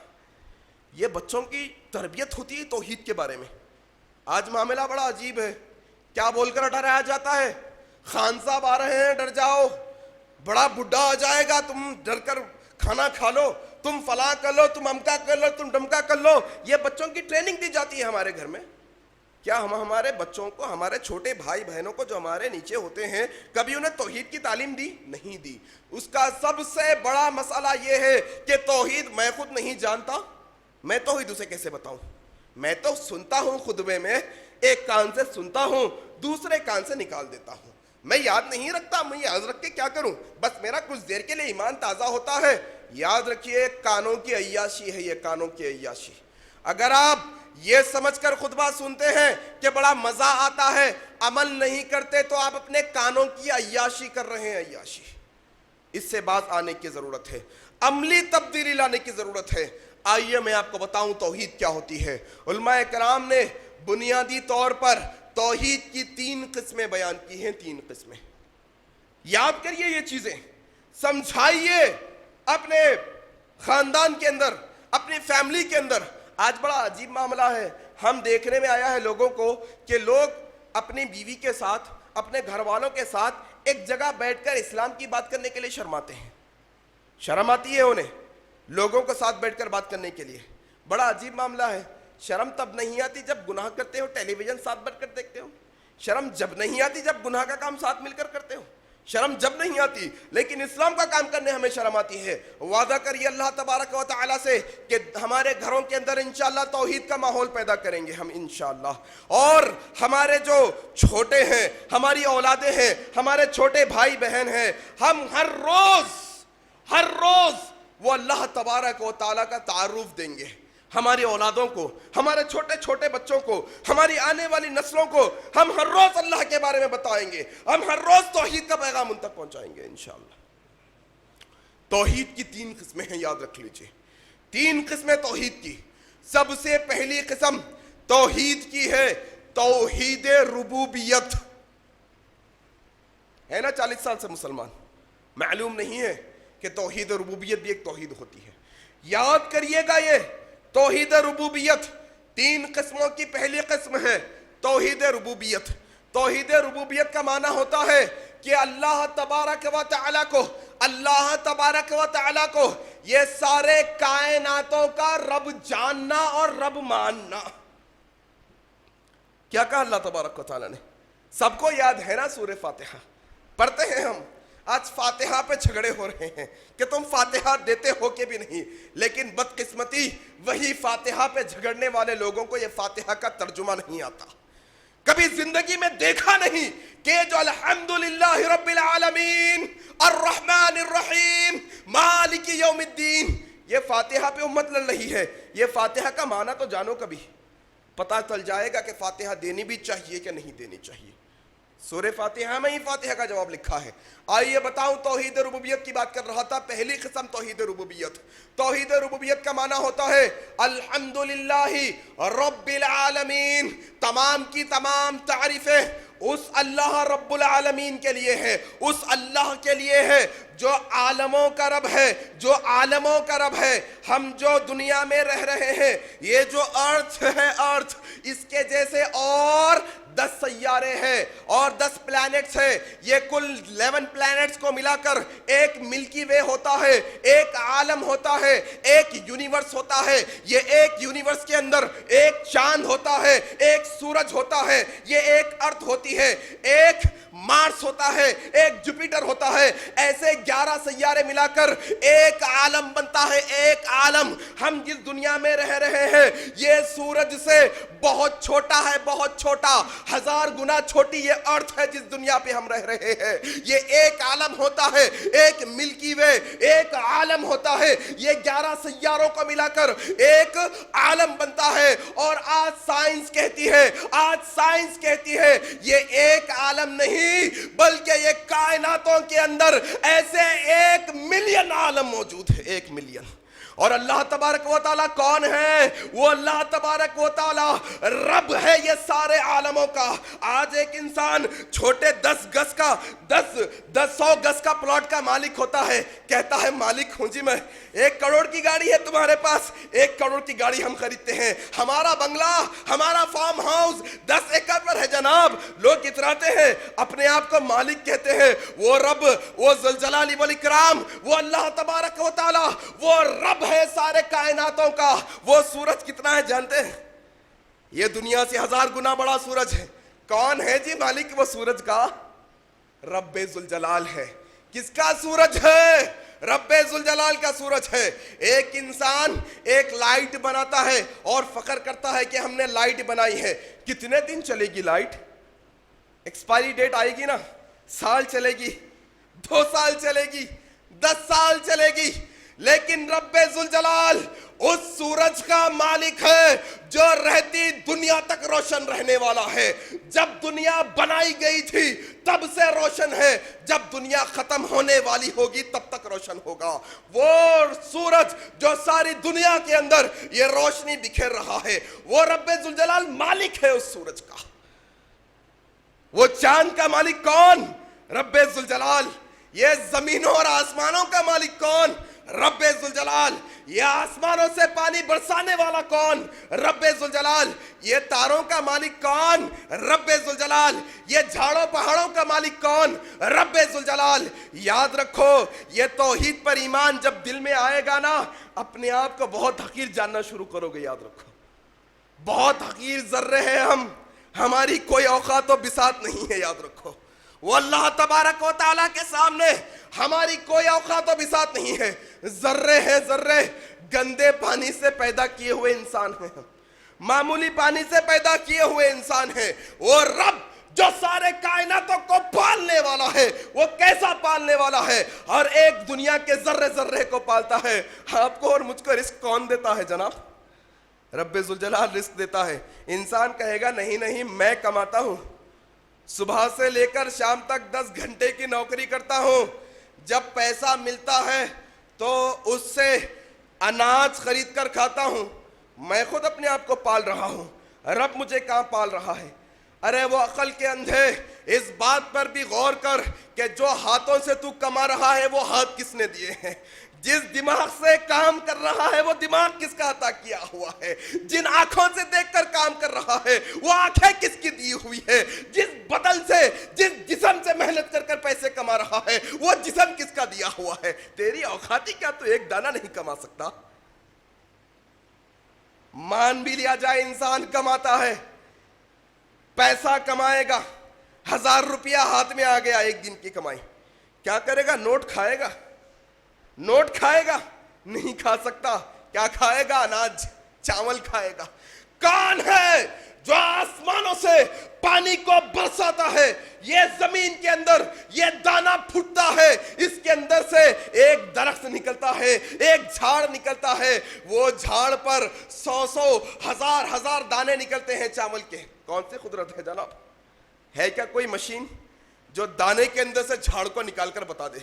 یہ بچوں کی تربیت ہوتی ہے توحید کے بارے میں۔ آج معاملہ بڑا عجیب ہے، کیا بول کر ڈرایا جاتا ہے؟ خان صاحب آ رہے ہیں ڈر جاؤ، بڑا بڈھا آ جائے گا تم ڈر کر کھانا کھا لو، تم فلاں کر لو، تم امکا کر لو، تم ڈمکا کر لو۔ یہ بچوں کی ٹریننگ دی جاتی ہے ہمارے گھر میں۔ کیا ہم ہمارے بچوں کو، ہمارے چھوٹے بھائی بہنوں کو جو ہمارے نیچے ہوتے ہیں، کبھی انہیں توحید کی تعلیم دی؟ نہیں دی۔ اس کا سب سے بڑا مسئلہ یہ ہے کہ توحید میں خود نہیں جانتا، میں توحید اسے کیسے بتاؤں؟ میں تو سنتا ہوں خطبے میں، ایک کان سے سنتا ہوں، دوسرے کان سے نکال دیتا ہوں، میں یاد نہیں رکھتا، میں یاد رکھ کے کیا کروں؟ بس میرا کچھ دیر کے لیے ایمان تازہ ہوتا ہے۔ یاد رکھیے کانوں کی عیاشی ہے یہ، کانوں کی عیاشی۔ اگر آپ یہ سمجھ کر خطبہ سنتے ہیں کہ بڑا مزہ آتا ہے، عمل نہیں کرتے تو آپ اپنے کانوں کی عیاشی کر رہے ہیں، عیاشی۔ اس سے باز آنے کی ضرورت ہے، عملی تبدیلی لانے کی ضرورت ہے۔ آئیے میں آپ کو بتاؤں توحید کیا ہوتی ہے۔ علماء کرام نے بنیادی طور پر توحید کی 3 قسمیں بیان کی ہیں، 3 قسمیں۔ یاد کریے یہ چیزیں، سمجھائیے اپنے خاندان کے اندر، اپنی فیملی کے اندر۔ آج بڑا عجیب معاملہ ہے، ہم دیکھنے میں آیا ہے لوگوں کو کہ لوگ اپنی بیوی کے ساتھ، اپنے گھر والوں کے ساتھ ایک جگہ بیٹھ کر اسلام کی بات کرنے کے لیے شرماتے ہیں۔ شرم آتی ہے انہیں لوگوں کے ساتھ بیٹھ کر بات کرنے کے لیے۔ بڑا عجیب معاملہ ہے۔ شرم تب نہیں آتی جب گناہ کرتے ہو، ٹیلی ویژن ساتھ بیٹھ کر دیکھتے ہو۔ شرم جب نہیں آتی جب گناہ کا کام ساتھ مل کر کرتے ہو۔ شرم جب نہیں آتی، لیکن اسلام کا کام کرنے ہمیں شرم آتی ہے۔ وعدہ کریے اللہ تبارک و تعالیٰ سے کہ ہمارے گھروں کے اندر انشاءاللہ توحید کا ماحول پیدا کریں گے ہم انشاءاللہ، اور ہمارے جو چھوٹے ہیں، ہماری اولادیں ہیں، ہمارے چھوٹے بھائی بہن ہیں، ہم ہر روز وہ اللہ تبارک و تعالیٰ کا تعارف دیں گے ہماری اولادوں کو، ہمارے چھوٹے چھوٹے بچوں کو، ہماری آنے والی نسلوں کو۔ ہم ہر روز اللہ کے بارے میں بتائیں گے، ہم ہر روز توحید کا پیغام ان تک پہنچائیں گے انشاءاللہ۔ توحید کی 3 قسمیں ہیں، یاد رکھ لیجئے 3 قسمیں توحید کی۔ سب سے پہلی قسم توحید کی ہے توحید ربوبیت۔ ہے نا 40 سال سے مسلمان، معلوم نہیں ہے کہ توحید ربوبیت بھی ایک توحید ہوتی ہے. یاد کریے گا یہ توحید ربوبیت 3 قسموں کی پہلی قسم ہے توحید ربوبیت. توحید ربوبیت کا معنی ہوتا ہے کہ اللہ تبارک و تعالیٰ کو یہ سارے کائناتوں کا رب جاننا اور رب ماننا. کیا کہا اللہ تبارک و تعالیٰ نے؟ سب کو یاد ہے نا سورہ فاتحہ پڑھتے ہیں ہم. آج فاتحہ پہ جھگڑے ہو رہے ہیں کہ تم فاتحہ دیتے ہو کہ بھی نہیں، لیکن بدقسمتی وہی فاتحہ پہ جھگڑنے والے لوگوں کو یہ فاتحہ کا ترجمہ نہیں آتا. کبھی زندگی میں دیکھا نہیں کہ جو الحمدللہ رب العالمین الرحمن الرحیم مالک یوم الدین، یہ فاتحہ پہ امت لڑ رہی ہے. یہ فاتحہ کا معنی تو جانو، کبھی پتہ چل جائے گا کہ فاتحہ دینی بھی چاہیے کہ نہیں دینی چاہیے. سورہ فاتحہ میں ہی فاتحہ کا جواب لکھا ہے. آئیے بتاؤں، توحید ربوبیت کی بات کر رہا تھا. پہلی قسم توحید ربوبیت. توحید ربوبیت کا معنی ہوتا ہے الحمدللہ رب العالمین، تمام کی تمام تعریفیں اس اللہ رب العالمین کے لیے ہے، اس اللہ کے لیے ہے جو عالموں کا رب ہے، جو عالموں کا رب ہے. ہم جو دنیا میں رہ رہے ہیں، یہ جو ارتھ ہے، ارتھ، اس کے جیسے اور 10 سیارے ہیں اور 10 پلانٹس ہیں. یہ کل 11 پلانٹس کو ملا کر ایک ملکی وے ہوتا ہے، ایک عالم ہوتا ہے، ایک یونیورس ہوتا ہے. یہ ایک یونیورس کے اندر ایک چاند ہوتا ہے، ایک سورج ہوتا ہے، یہ ایک ارتھ ہوتی ہے، ایک مارس ہوتا ہے، ایک جوپیٹر ہوتا ہے. ایسے 11 سیارے ملا کر ایک عالم بنتا ہے، ایک عالم. ہم جس دنیا میں رہ رہے ہیں یہ سورج سے بہت چھوٹا ہے، بہت چھوٹا، 1000 گنا چھوٹی یہ ارتھ ہے جس دنیا پہ ہم رہ رہے ہیں. یہ ایک عالم ہوتا ہے، ایک ملکی وے، ایک عالم ہوتا ہے. یہ 11 سیاروں کو ملا کر ایک عالم بنتا ہے. اور آج سائنس کہتی ہے یہ ایک عالم نہیں بلکہ یہ کائناتوں کے اندر ایسے 1 ملین عالم موجود ہے، 1 ملین. اور اللہ تبارک و تعالیٰ کون ہے؟ وہ اللہ تبارک و تعالیٰ رب ہے یہ سارے عالموں کا. آج ایک انسان چھوٹے 10 گز کا 100 گز کا پلاٹ کا مالک ہوتا ہے، کہتا ہے مالک ہوں جی میں. 1 کروڑ کی گاڑی ہے تمہارے پاس، 1 کروڑ کی گاڑی ہم خریدتے ہیں. ہمارا بنگلہ، ہمارا فارم ہاؤس 10 ایکڑ پر ہے جناب. لوگ اتراتے ہیں، اپنے آپ کو مالک کہتے ہیں. وہ رب، وہ ذوالجلال والاکرام، وہ اللہ تبارک و تعالیٰ، وہ رب ہے سارے کائناتوں کا. وہ سورج کتنا ہے جانتے ہیں؟ یہ دنیا سے 1000 گنا بڑا سورج ہے. کون ہے جی مالک وہ سورج کا؟ رب ذوالجلال ہے. کس کا سورج ہے؟ رب ذوالجلال کا سورج ہے. ایک انسان ایک لائٹ بناتا ہے اور فخر کرتا ہے کہ ہم نے لائٹ بنائی ہے. کتنے دن چلے گی لائٹ؟ ایکسپائری ڈیٹ آئے گی نا، سال چلے گی، 2 سال چلے گی، 10 سال چلے گی. لیکن رب ذوالجلال اس سورج کا مالک ہے جو رہتی دنیا تک روشن رہنے والا ہے. جب دنیا بنائی گئی تھی تب سے روشن ہے، جب دنیا ختم ہونے والی ہوگی تب تک روشن ہوگا. وہ سورج جو ساری دنیا کے اندر یہ روشنی بکھیر رہا ہے، وہ رب ذوالجلال مالک ہے اس سورج کا. وہ چاند کا مالک کون؟ رب ذوالجلال. یہ زمینوں اور آسمانوں کا مالک کون؟ رب ذوالجلال. یہ آسمانوں سے پانی برسانے والا کون؟ رب ذوالجلال. یہ تاروں کا مالک کون؟ رب ذوالجلال. یہ جھاڑوں پہاڑوں کا مالک کون؟ رب ذوالجلال. یاد رکھو، یہ توحید پر ایمان جب دل میں آئے گا نا، اپنے آپ کو بہت حقیر جاننا شروع کرو گے. یاد رکھو، بہت حقیر ذرے ہیں ہم، ہماری کوئی اوقات و بساط نہیں ہے. یاد رکھو، وہ اللہ تبارک و تعالیٰ کے سامنے ہماری کوئی اوقات و بساط نہیں ہے. ذرے ہیں ذرے، گندے پانی سے پیدا کیے ہوئے انسان ہیں ہم، معمولی پانی سے پیدا کیے ہوئے انسان ہیں. وہ رب جو سارے کائناتوں کو پالنے والا ہے، وہ کیسا پالنے والا ہے؟ اور ایک دنیا کے ذرے ذرے کو پالتا ہے. آپ کو اور مجھ کو رزق کون دیتا ہے جناب؟ رب ذوالجلال رزق دیتا ہے. انسان کہے گا نہیں نہیں میں کماتا ہوں، صبح سے لے کر شام تک 10 گھنٹے کی نوکری کرتا ہوں، جب پیسہ ملتا ہے تو اس سے اناج خرید کر کھاتا ہوں، میں خود اپنے آپ کو پال رہا ہوں. رب مجھے کہاں پال رہا ہے؟ ارے وہ عقل کے اندھے، اس بات پر بھی غور کر کہ جو ہاتھوں سے تو کما رہا ہے وہ ہاتھ کس نے دیے ہیں؟ جس دماغ سے کام کر رہا ہے وہ دماغ کس کا عطا کیا ہوا ہے؟ جن آنکھوں سے دیکھ کر کام کر رہا ہے وہ آنکھیں کس کی دی ہوئی ہے؟ جس بدن سے، جس جسم سے محنت کر کر پیسے کما رہا ہے وہ جسم کس کا دیا ہوا ہے؟ تیری اوقاتی کیا تو ایک دانہ نہیں کما سکتا؟ مان بھی لیا جائے انسان کماتا ہے، پیسہ کمائے گا، 1000 روپیہ ہاتھ میں آ گیا ایک دن کی کمائی، کیا کرے گا؟ نوٹ کھائے گا؟ نوٹ کھائے گا؟ نہیں کھا سکتا۔ کیا کھائے گا؟ اناج، چاول کھائے گا۔ کون ہے جو آسمانوں سے پانی کو برساتا ہے؟ یہ زمین کے اندر یہ دانہ پھٹتا ہے، اس کے اندر سے ایک درخت نکلتا ہے، ایک جھاڑ نکلتا ہے، وہ جھاڑ پر 100 1000 دانے نکلتے ہیں چاول کے۔ کون سی قدرت ہے جناب؟ ہے کیا کوئی مشین جو دانے کے اندر سے جھاڑ کو نکال کر بتا دے؟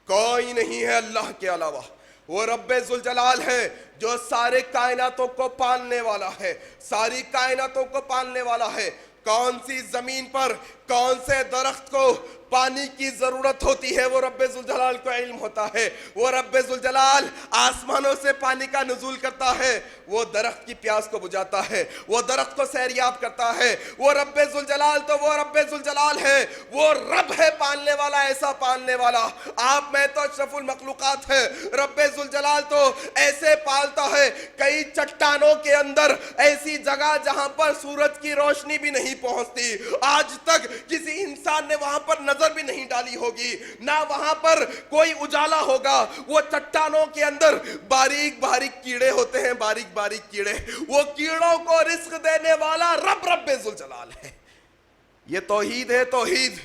کوئی نہیں ہے اللہ کے علاوہ۔ وہ رب ذوالجلال ہے جو سارے کائناتوں کو پالنے والا ہے، ساری کائناتوں کو پالنے والا ہے۔ کون سی زمین پر کون سے درخت کو پانی کی ضرورت ہوتی ہے وہ رب ذوالجلال کو علم ہوتا ہے۔ وہ رب ذوالجلال آسمانوں سے پانی کا نزول کرتا ہے، وہ درخت کی پیاس کو بجھاتا ہے، وہ درخت کو سیریاب کرتا ہے۔ وہ رب ذوالجلال تو وہ رب ذوالجلال ہے، وہ رب ہے پالنے والا، ایسا پالنے والا۔ آپ میں تو اشرف المخلوقات ہے، رب ذوالجلال تو ایسے پالتا ہے۔ کئی چٹانوں کے اندر ایسی جگہ جہاں پر سورج کی روشنی بھی نہیں پہنچتی، آج تک کسی انسان نے وہاں پر نظر بھی نہیں ڈالی ہوگی، نہ وہاں پر کوئی اجالا ہوگا۔ وہ چٹانوں کے اندر باریک باریک کیڑے ہوتے ہیں، باریک باریک کیڑے، وہ کیڑوں کو رزق دینے والا رب ذوالجلال ہے۔ یہ توحید ہے، توحید۔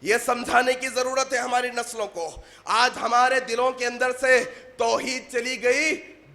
یہ سمجھانے کی ضرورت ہے ہماری نسلوں کو۔ آج ہمارے دلوں کے اندر سے توحید چلی گئی،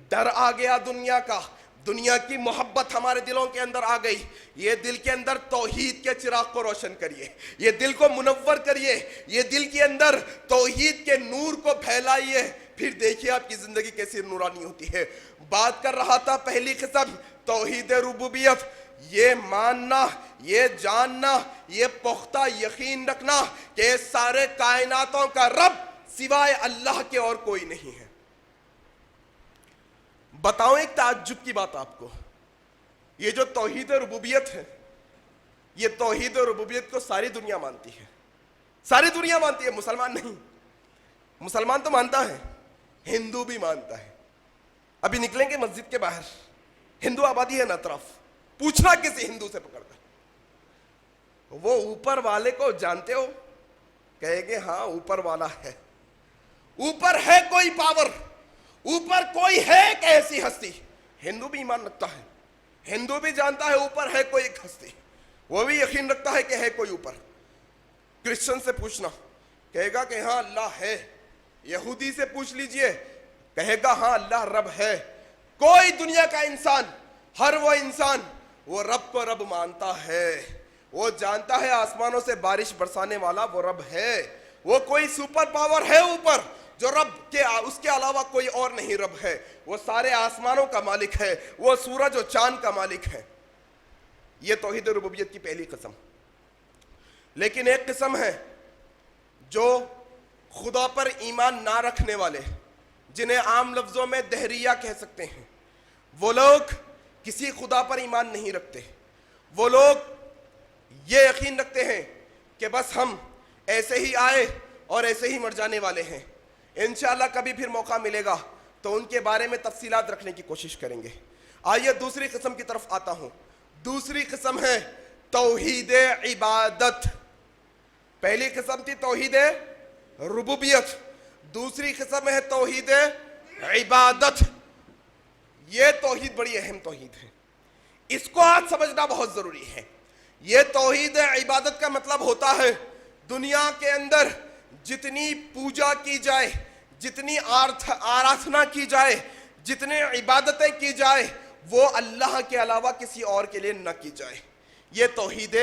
ڈر آ گیا دنیا کا، دنیا کی محبت ہمارے دلوں کے اندر آ گئی۔ یہ دل کے اندر توحید کے چراغ کو روشن کریے، یہ دل کو منور کریے، یہ دل کے اندر توحید کے نور کو پھیلائیے، پھر دیکھیے آپ کی زندگی کیسی نورانی ہوتی ہے۔ بات کر رہا تھا پہلی قسم توحید ربوبیت، یہ ماننا، یہ جاننا، یہ پختہ یقین رکھنا کہ سارے کائناتوں کا رب سوائے اللہ کے اور کوئی نہیں ہے۔ بتاؤں ایک تعجب کی بات آپ کو، یہ جو توحید ربوبیت ہے، یہ توحید ربوبیت کو ساری دنیا مانتی ہے، ساری دنیا مانتی ہے، مسلمان نہیں۔ مسلمان تو مانتا ہے، ہندو بھی مانتا ہے۔ ابھی نکلیں گے مسجد کے باہر، ہندو آبادی ہے نا اطراف، پوچھنا کسی ہندو سے پکڑ کر، وہ اوپر والے کو جانتے ہو؟ کہے گے ہاں اوپر والا ہے، اوپر ہے کوئی پاور، اوپر کوئی ہے ایک ایسی ہستی۔ ہندو بھی ایمان رکھتا ہے، ہندو بھی جانتا ہے اوپر ہے کوئی ایک ہستی، وہ بھی یقین رکھتا ہے کہ ہے کوئی اوپر۔ کرسچن سے پوچھنا، کہے گا کہ ہاں اللہ ہے۔ یہودی سے پوچھ لیجئے، کہے گا ہاں اللہ رب ہے۔ کوئی دنیا کا انسان، ہر وہ انسان وہ رب کو رب مانتا ہے، وہ جانتا ہے آسمانوں سے بارش برسانے والا وہ رب ہے۔ وہ کوئی سپر پاور ہے اوپر جو رب کے اس کے علاوہ کوئی اور نہیں رب ہے۔ وہ سارے آسمانوں کا مالک ہے، وہ سورج و چاند کا مالک ہے۔ یہ توحید ربوبیت کی پہلی قسم۔ لیکن ایک قسم ہے جو خدا پر ایمان نہ رکھنے والے، جنہیں عام لفظوں میں دہریہ کہہ سکتے ہیں، وہ لوگ کسی خدا پر ایمان نہیں رکھتے۔ وہ لوگ یہ یقین رکھتے ہیں کہ بس ہم ایسے ہی آئے اور ایسے ہی مر جانے والے ہیں، انشاءاللہ کبھی پھر موقع ملے گا تو ان کے بارے میں تفصیلات رکھنے کی کوشش کریں گے۔ آئیے دوسری قسم کی طرف آتا ہوں۔ دوسری قسم ہے توحید عبادت۔ پہلی قسم تھی توحید ربوبیت، دوسری قسم ہے توحید عبادت۔ یہ توحید بڑی اہم توحید ہے، اس کو آج سمجھنا بہت ضروری ہے۔ یہ توحید عبادت کا مطلب ہوتا ہے دنیا کے اندر جتنی پوجا کی جائے، جتنی آرادھنا کی جائے، جتنے عبادتیں کی جائے، وہ اللہ کے علاوہ کسی اور کے لیے نہ کی جائے۔ یہ توحید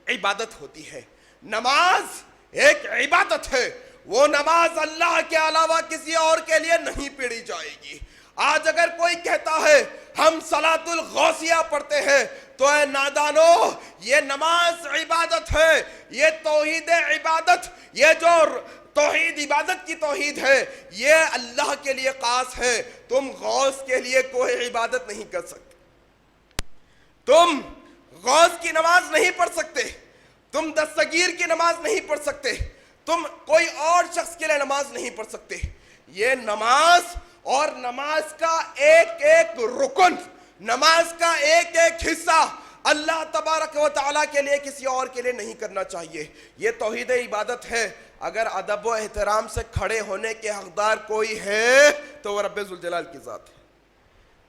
عبادت ہوتی ہے۔ نماز ایک عبادت ہے، وہ نماز اللہ کے علاوہ کسی اور کے لیے نہیں پڑھی جائے گی۔ آج اگر کوئی کہتا ہے ہم صلاۃ الغوثیہ پڑھتے ہیں تو اے نادانو، یہ نماز عبادت ہے، یہ توحید عبادت، یہ جو توحید عبادت کی توحید ہے یہ اللہ کے لیے خاص ہے۔ تم غوث کے لیے کوئی عبادت نہیں کر سکتے، تم غوث کی نماز نہیں پڑھ سکتے، تم دستگیر کی نماز نہیں پڑھ سکتے، تم کوئی اور شخص کے لیے نماز نہیں پڑھ سکتے۔ یہ نماز اور نماز کا ایک ایک رکن، نماز کا ایک ایک حصہ اللہ تبارک و تعالیٰ کے لیے کسی اور کے لیے نہیں کرنا چاہیے۔ یہ توحید عبادت ہے۔ اگر ادب و احترام سے کھڑے ہونے کے حقدار کوئی ہے تو وہ رب ذوالجلال کی ذات ہے۔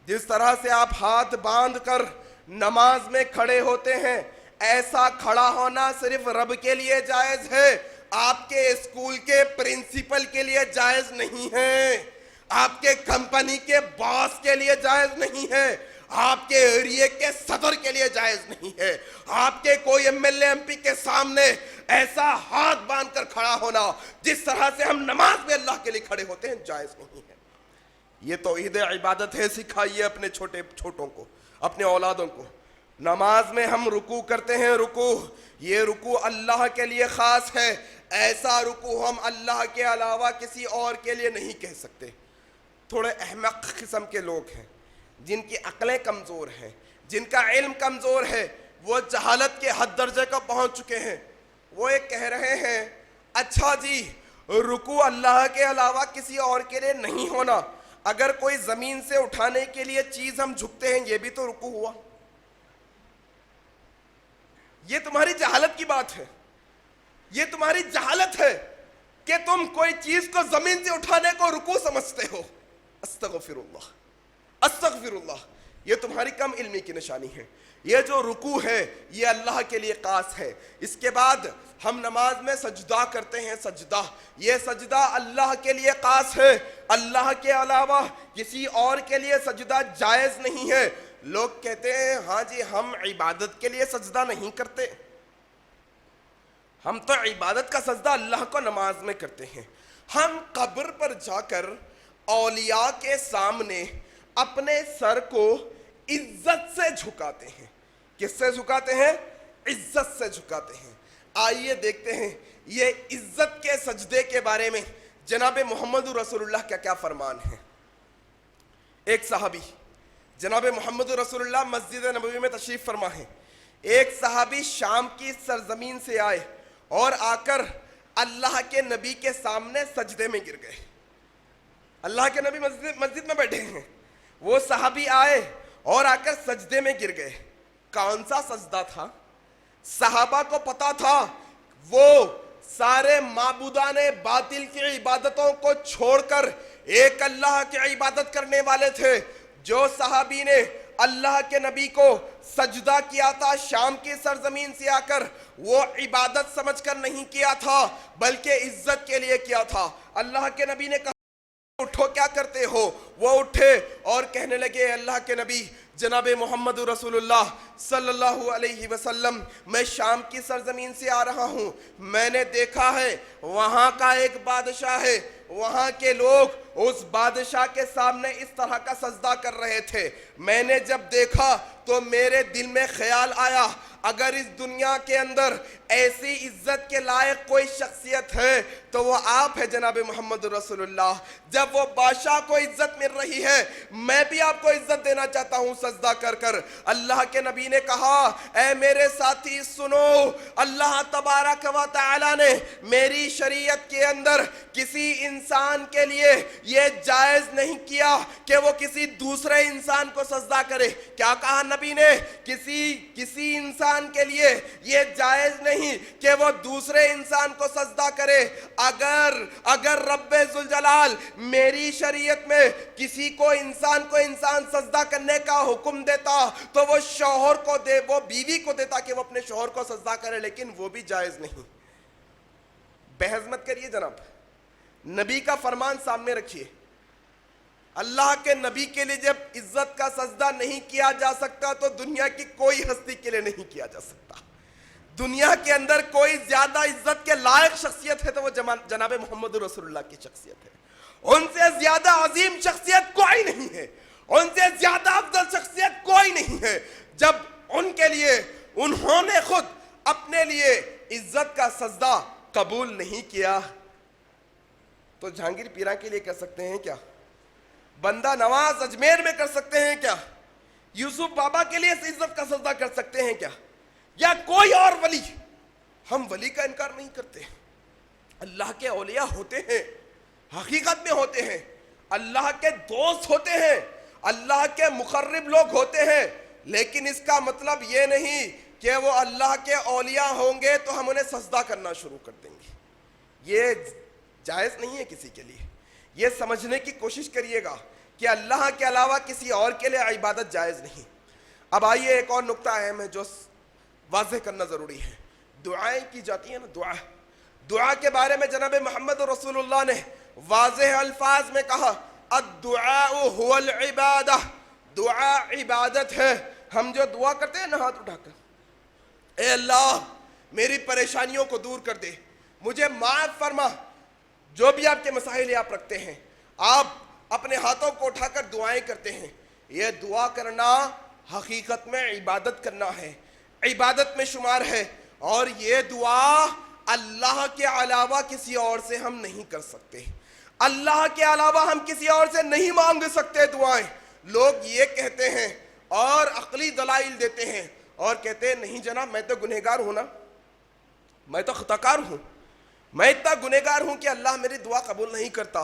جس طرح سے آپ ہاتھ باندھ کر نماز میں کھڑے ہوتے ہیں، ایسا کھڑا ہونا صرف رب کے لیے جائز ہے، آپ کے اسکول کے پرنسپل کے لیے جائز نہیں ہے، آپ کے کمپنی کے باس کے لیے جائز نہیں ہے، آپ کے ایریے کے صدر کے لیے جائز نہیں ہے، آپ کے کوئی M L A M P کے سامنے ایسا ہاتھ باندھ کر کھڑا ہونا جس طرح سے ہم نماز میں اللہ کے لیے کھڑے ہوتے ہیں جائز نہیں ہے۔ یہ توحید عبادت ہے۔ سکھائیے اپنے چھوٹوں کو، اپنے اولادوں کو۔ نماز میں ہم رکوع کرتے ہیں، رکوع، یہ رکوع اللہ کے لیے خاص ہے، ایسا رکوع ہم اللہ کے علاوہ کسی اور کے لیے نہیں کہہ سکتے۔ تھوڑے احمق قسم کے لوگ ہیں جن کی عقلیں کمزور ہیں، جن کا علم کمزور ہے، وہ جہالت کے حد درجے کو پہنچ چکے ہیں۔ وہ یہ کہہ رہے ہیں اچھا جی رکوع اللہ کے علاوہ کسی اور کے لیے نہیں ہونا، اگر کوئی زمین سے اٹھانے کے لیے چیز ہم جھکتے ہیں یہ بھی تو رکوع ہوا۔ یہ تمہاری جہالت کی بات ہے، یہ تمہاری جہالت ہے کہ تم کوئی چیز کو زمین سے اٹھانے کو رکوع سمجھتے ہو۔ استغفر اللہ، استغفر اللہ، یہ تمہاری کم علمی کی نشانی ہے۔ یہ جو رکوع ہے یہ اللہ کے لیے خاص ہے۔ اس کے بعد ہم نماز میں سجدہ کرتے ہیں، سجدہ، یہ سجدہ اللہ کے لیے خاص ہے، اللہ کے علاوہ کسی اور کے لیے سجدہ جائز نہیں ہے۔ لوگ کہتے ہیں ہاں جی ہم عبادت کے لیے سجدہ نہیں کرتے، ہم تو عبادت کا سجدہ اللہ کو نماز میں کرتے ہیں۔ ہم قبر پر جا کر اولیاء کے سامنے اپنے سر کو عزت سے جھکاتے ہیں۔ کس سے جھکاتے ہیں؟ عزت سے جھکاتے ہیں۔ آئیے دیکھتے ہیں یہ عزت کے سجدے کے بارے میں جناب محمد رسول اللہ کا کیا فرمان ہے۔ ایک صحابی جناب محمد رسول اللہ مسجد نبوی میں تشریف فرما ہے۔ ایک صحابی شام کی سرزمین سے آئے اور آ کر اللہ کے نبی کے سامنے سجدے میں گر گئے۔ اللہ کے نبی مسجد میں بیٹھے ہیں، وہ صحابی آئے اور آ کر سجدے میں گر گئے۔ کون سا سجدہ تھا؟ صحابہ کو پتا تھا وہ سارے معبودان باطل کی عبادتوں کو چھوڑ کر ایک اللہ کی عبادت کرنے والے تھے۔ جو صحابی نے اللہ کے نبی کو سجدہ کیا تھا شام کی سرزمین سے آ کر، وہ عبادت سمجھ کر نہیں کیا تھا بلکہ عزت کے لیے کیا تھا۔ اللہ کے نبی نے کہا اٹھو کیا کرتے ہو؟ وہ اٹھے اور کہنے لگے اللہ کے نبی جناب محمد رسول اللہ صلی اللہ علیہ وسلم میں شام کی سرزمین سے آ رہا ہوں، میں نے دیکھا ہے وہاں کا ایک بادشاہ ہے، وہاں کے لوگ اس بادشاہ کے سامنے اس طرح کا سجدہ کر رہے تھے۔ میں نے جب دیکھا تو میرے دل میں خیال آیا اگر اس دنیا کے اندر ایسی عزت کے لائق کوئی شخصیت ہے تو وہ آپ ہے جناب محمد رسول اللہ۔ جب وہ بادشاہ کو عزت مل رہی ہے میں بھی آپ کو عزت دینا چاہتا ہوں سجدہ کر کر۔ اللہ کے نبی نے کہا اے میرے ساتھی سنو، اللہ تبارک و تعالی نے میری شریعت کے اندر کسی انسان کے لیے یہ جائز نہیں کیا کہ وہ کسی دوسرے انسان کو سجدہ کرے۔ کیا کہا نبی نے؟ کسی انسان کے لیے یہ جائز نہیں کہ وہ دوسرے انسان کو سجدہ کرے۔ اگر رب ذوالجلال میری شریعت میں کسی کو انسان سجدہ کرنے کا حکم دیتا تو وہ شوہر کو دے، وہ بیوی کو دیتا کہ وہ اپنے شوہر کو سجدہ کرے، لیکن وہ بھی جائز نہیں۔ بحث مت کریے جناب، نبی کا فرمان سامنے رکھیے۔ اللہ کے نبی کے لیے جب عزت کا سجدہ نہیں کیا جا سکتا تو دنیا کی کوئی ہستی کے لیے نہیں کیا جا سکتا۔ دنیا کے اندر کوئی زیادہ عزت کے لائق شخصیت ہے تو وہ جناب محمد رسول اللہ کی شخصیت ہے۔ ان سے زیادہ عظیم شخصیت کوئی نہیں ہے، ان سے زیادہ افضل شخصیت کوئی نہیں ہے۔ جب ان کے لیے انہوں نے سجدہ قبول نہیں کیا تو جہانگیر پیرا کے لیے کر سکتے ہیں کیا؟ بندہ نواز اجمیر میں کر سکتے ہیں کیا؟ یوسف بابا کے لیے عزت کا سجدہ کر سکتے ہیں کیا؟ یا کوئی اور ولی؟ ہم ولی کا انکار نہیں کرتے. اللہ کے اولیاء ہوتے ہیں, حقیقت میں ہوتے ہیں, اللہ کے دوست ہوتے ہیں, اللہ کے مقرب لوگ ہوتے ہیں, لیکن اس کا مطلب یہ نہیں کہ وہ اللہ کے اولیاء ہوں گے تو ہم انہیں سجدہ کرنا شروع کر دیں گے. یہ جائز نہیں ہے کسی کے لیے. یہ سمجھنے کی کوشش کریے گا کہ اللہ کے علاوہ کسی اور کے لیے عبادت جائز نہیں. اب آئیے ایک اور نقطہ اہم ہے جو واضح کرنا ضروری ہے. دعائیں کی جاتی ہیں نا, دعا کے بارے میں جناب محمد رسول اللہ نے واضح الفاظ میں کہا الدعاء هو العبادہ, دعا عبادت ہے. ہم جو دعا کرتے ہیں نا ہاتھ اٹھا کر, اے اللہ میری پریشانیوں کو دور کر دے, مجھے معاف فرما, جو بھی آپ کے مسائل آپ رکھتے ہیں آپ اپنے ہاتھوں کو اٹھا کر دعائیں کرتے ہیں. یہ دعا کرنا حقیقت میں عبادت کرنا ہے, عبادت میں شمار ہے, اور یہ دعا اللہ کے علاوہ کسی اور سے ہم نہیں کر سکتے. اللہ کے علاوہ ہم کسی اور سے نہیں مانگ سکتے دعائیں. لوگ یہ کہتے ہیں اور عقلی دلائل دیتے ہیں اور کہتے ہیں نہیں جناب میں تو گنہگار ہوں نا, میں تو خطاکار ہوں, میں اتنا گنہگار ہوں کہ اللہ میری دعا قبول نہیں کرتا,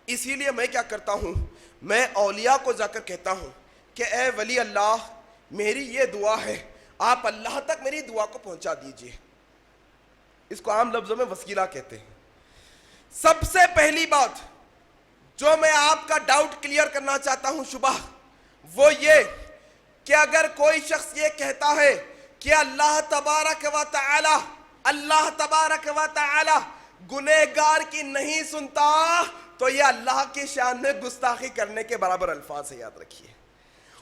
اسی لیے میں کیا کرتا ہوں, میں اولیاء کو جا کر کہتا ہوں کہ اے ولی اللہ میری یہ دعا ہے, آپ اللہ تک میری دعا کو پہنچا دیجئے. اس کو عام لفظوں میں وسیلہ کہتے ہیں. سب سے پہلی بات جو میں آپ کا ڈاؤٹ کلیئر کرنا چاہتا ہوں, شبہ, وہ یہ کہ اگر کوئی شخص یہ کہتا ہے کہ اللہ تبارک و تعالی گنہگار کی نہیں سنتا, تو یہ اللہ کی شان میں گستاخی کرنے کے برابر الفاظ ہے, یاد رکھیے.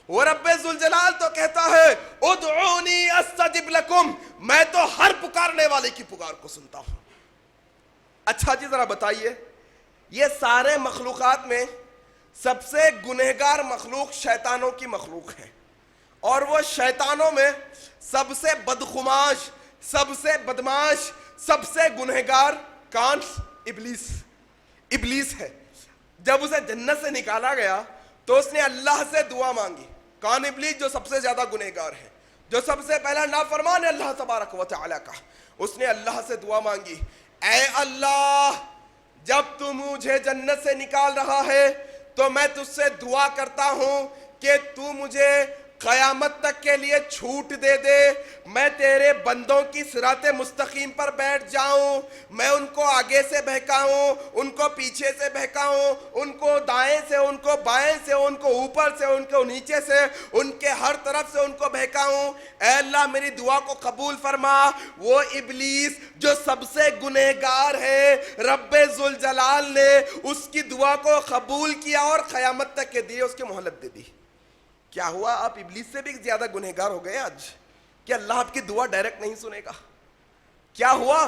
وہ رب ذوالجلال تو کہتا ہے ادعونی استجب لکم, میں تو ہر پکارنے والے کی پکار کو سنتا ہوں. اچھا جی ذرا بتائیے, یہ سارے مخلوقات میں سب سے گنہگار مخلوق شیطانوں کی مخلوق ہے, اور وہ شیطانوں میں سب سے بدخماش, سب سے بدماش, سب سے گنہگار کون؟ ابلیس ہے. جب اسے جنت سے نکالا گیا تو اس نے اللہ سے دعا مانگی. کون؟ ابلیس, جو سب سے زیادہ گنہگار ہے, جو سب سے پہلا نافرمان ہے اللہ تبارک و تعالی کا. اس نے اللہ سے دعا مانگی, اے اللہ جب تو مجھے جنت سے نکال رہا ہے تو میں تجھ سے دعا کرتا ہوں کہ تو مجھے قیامت تک کے لیے چھوٹ دے دے, میں تیرے بندوں کی صراط مستقیم پر بیٹھ جاؤں, میں ان کو آگے سے بہکاؤں, ان کو پیچھے سے بہکاؤں, ان کو دائیں سے, ان کو بائیں سے, ان کو اوپر سے, ان کو نیچے سے, ان کے ہر طرف سے ان کو بہکاؤں. اے اللہ میری دعا کو قبول فرما. وہ ابلیس جو سب سے گنہگار ہے, رب ذوالجلال نے اس کی دعا کو قبول کیا اور قیامت تک کے دیے اس کے مہلت دے دی. کیا ہوا, آپ ابلیس سے بھی زیادہ گنہگار ہو گئے آج کہ اللہ آپ کی دعا ڈائریکٹ نہیں سنے گا؟ کیا ہوا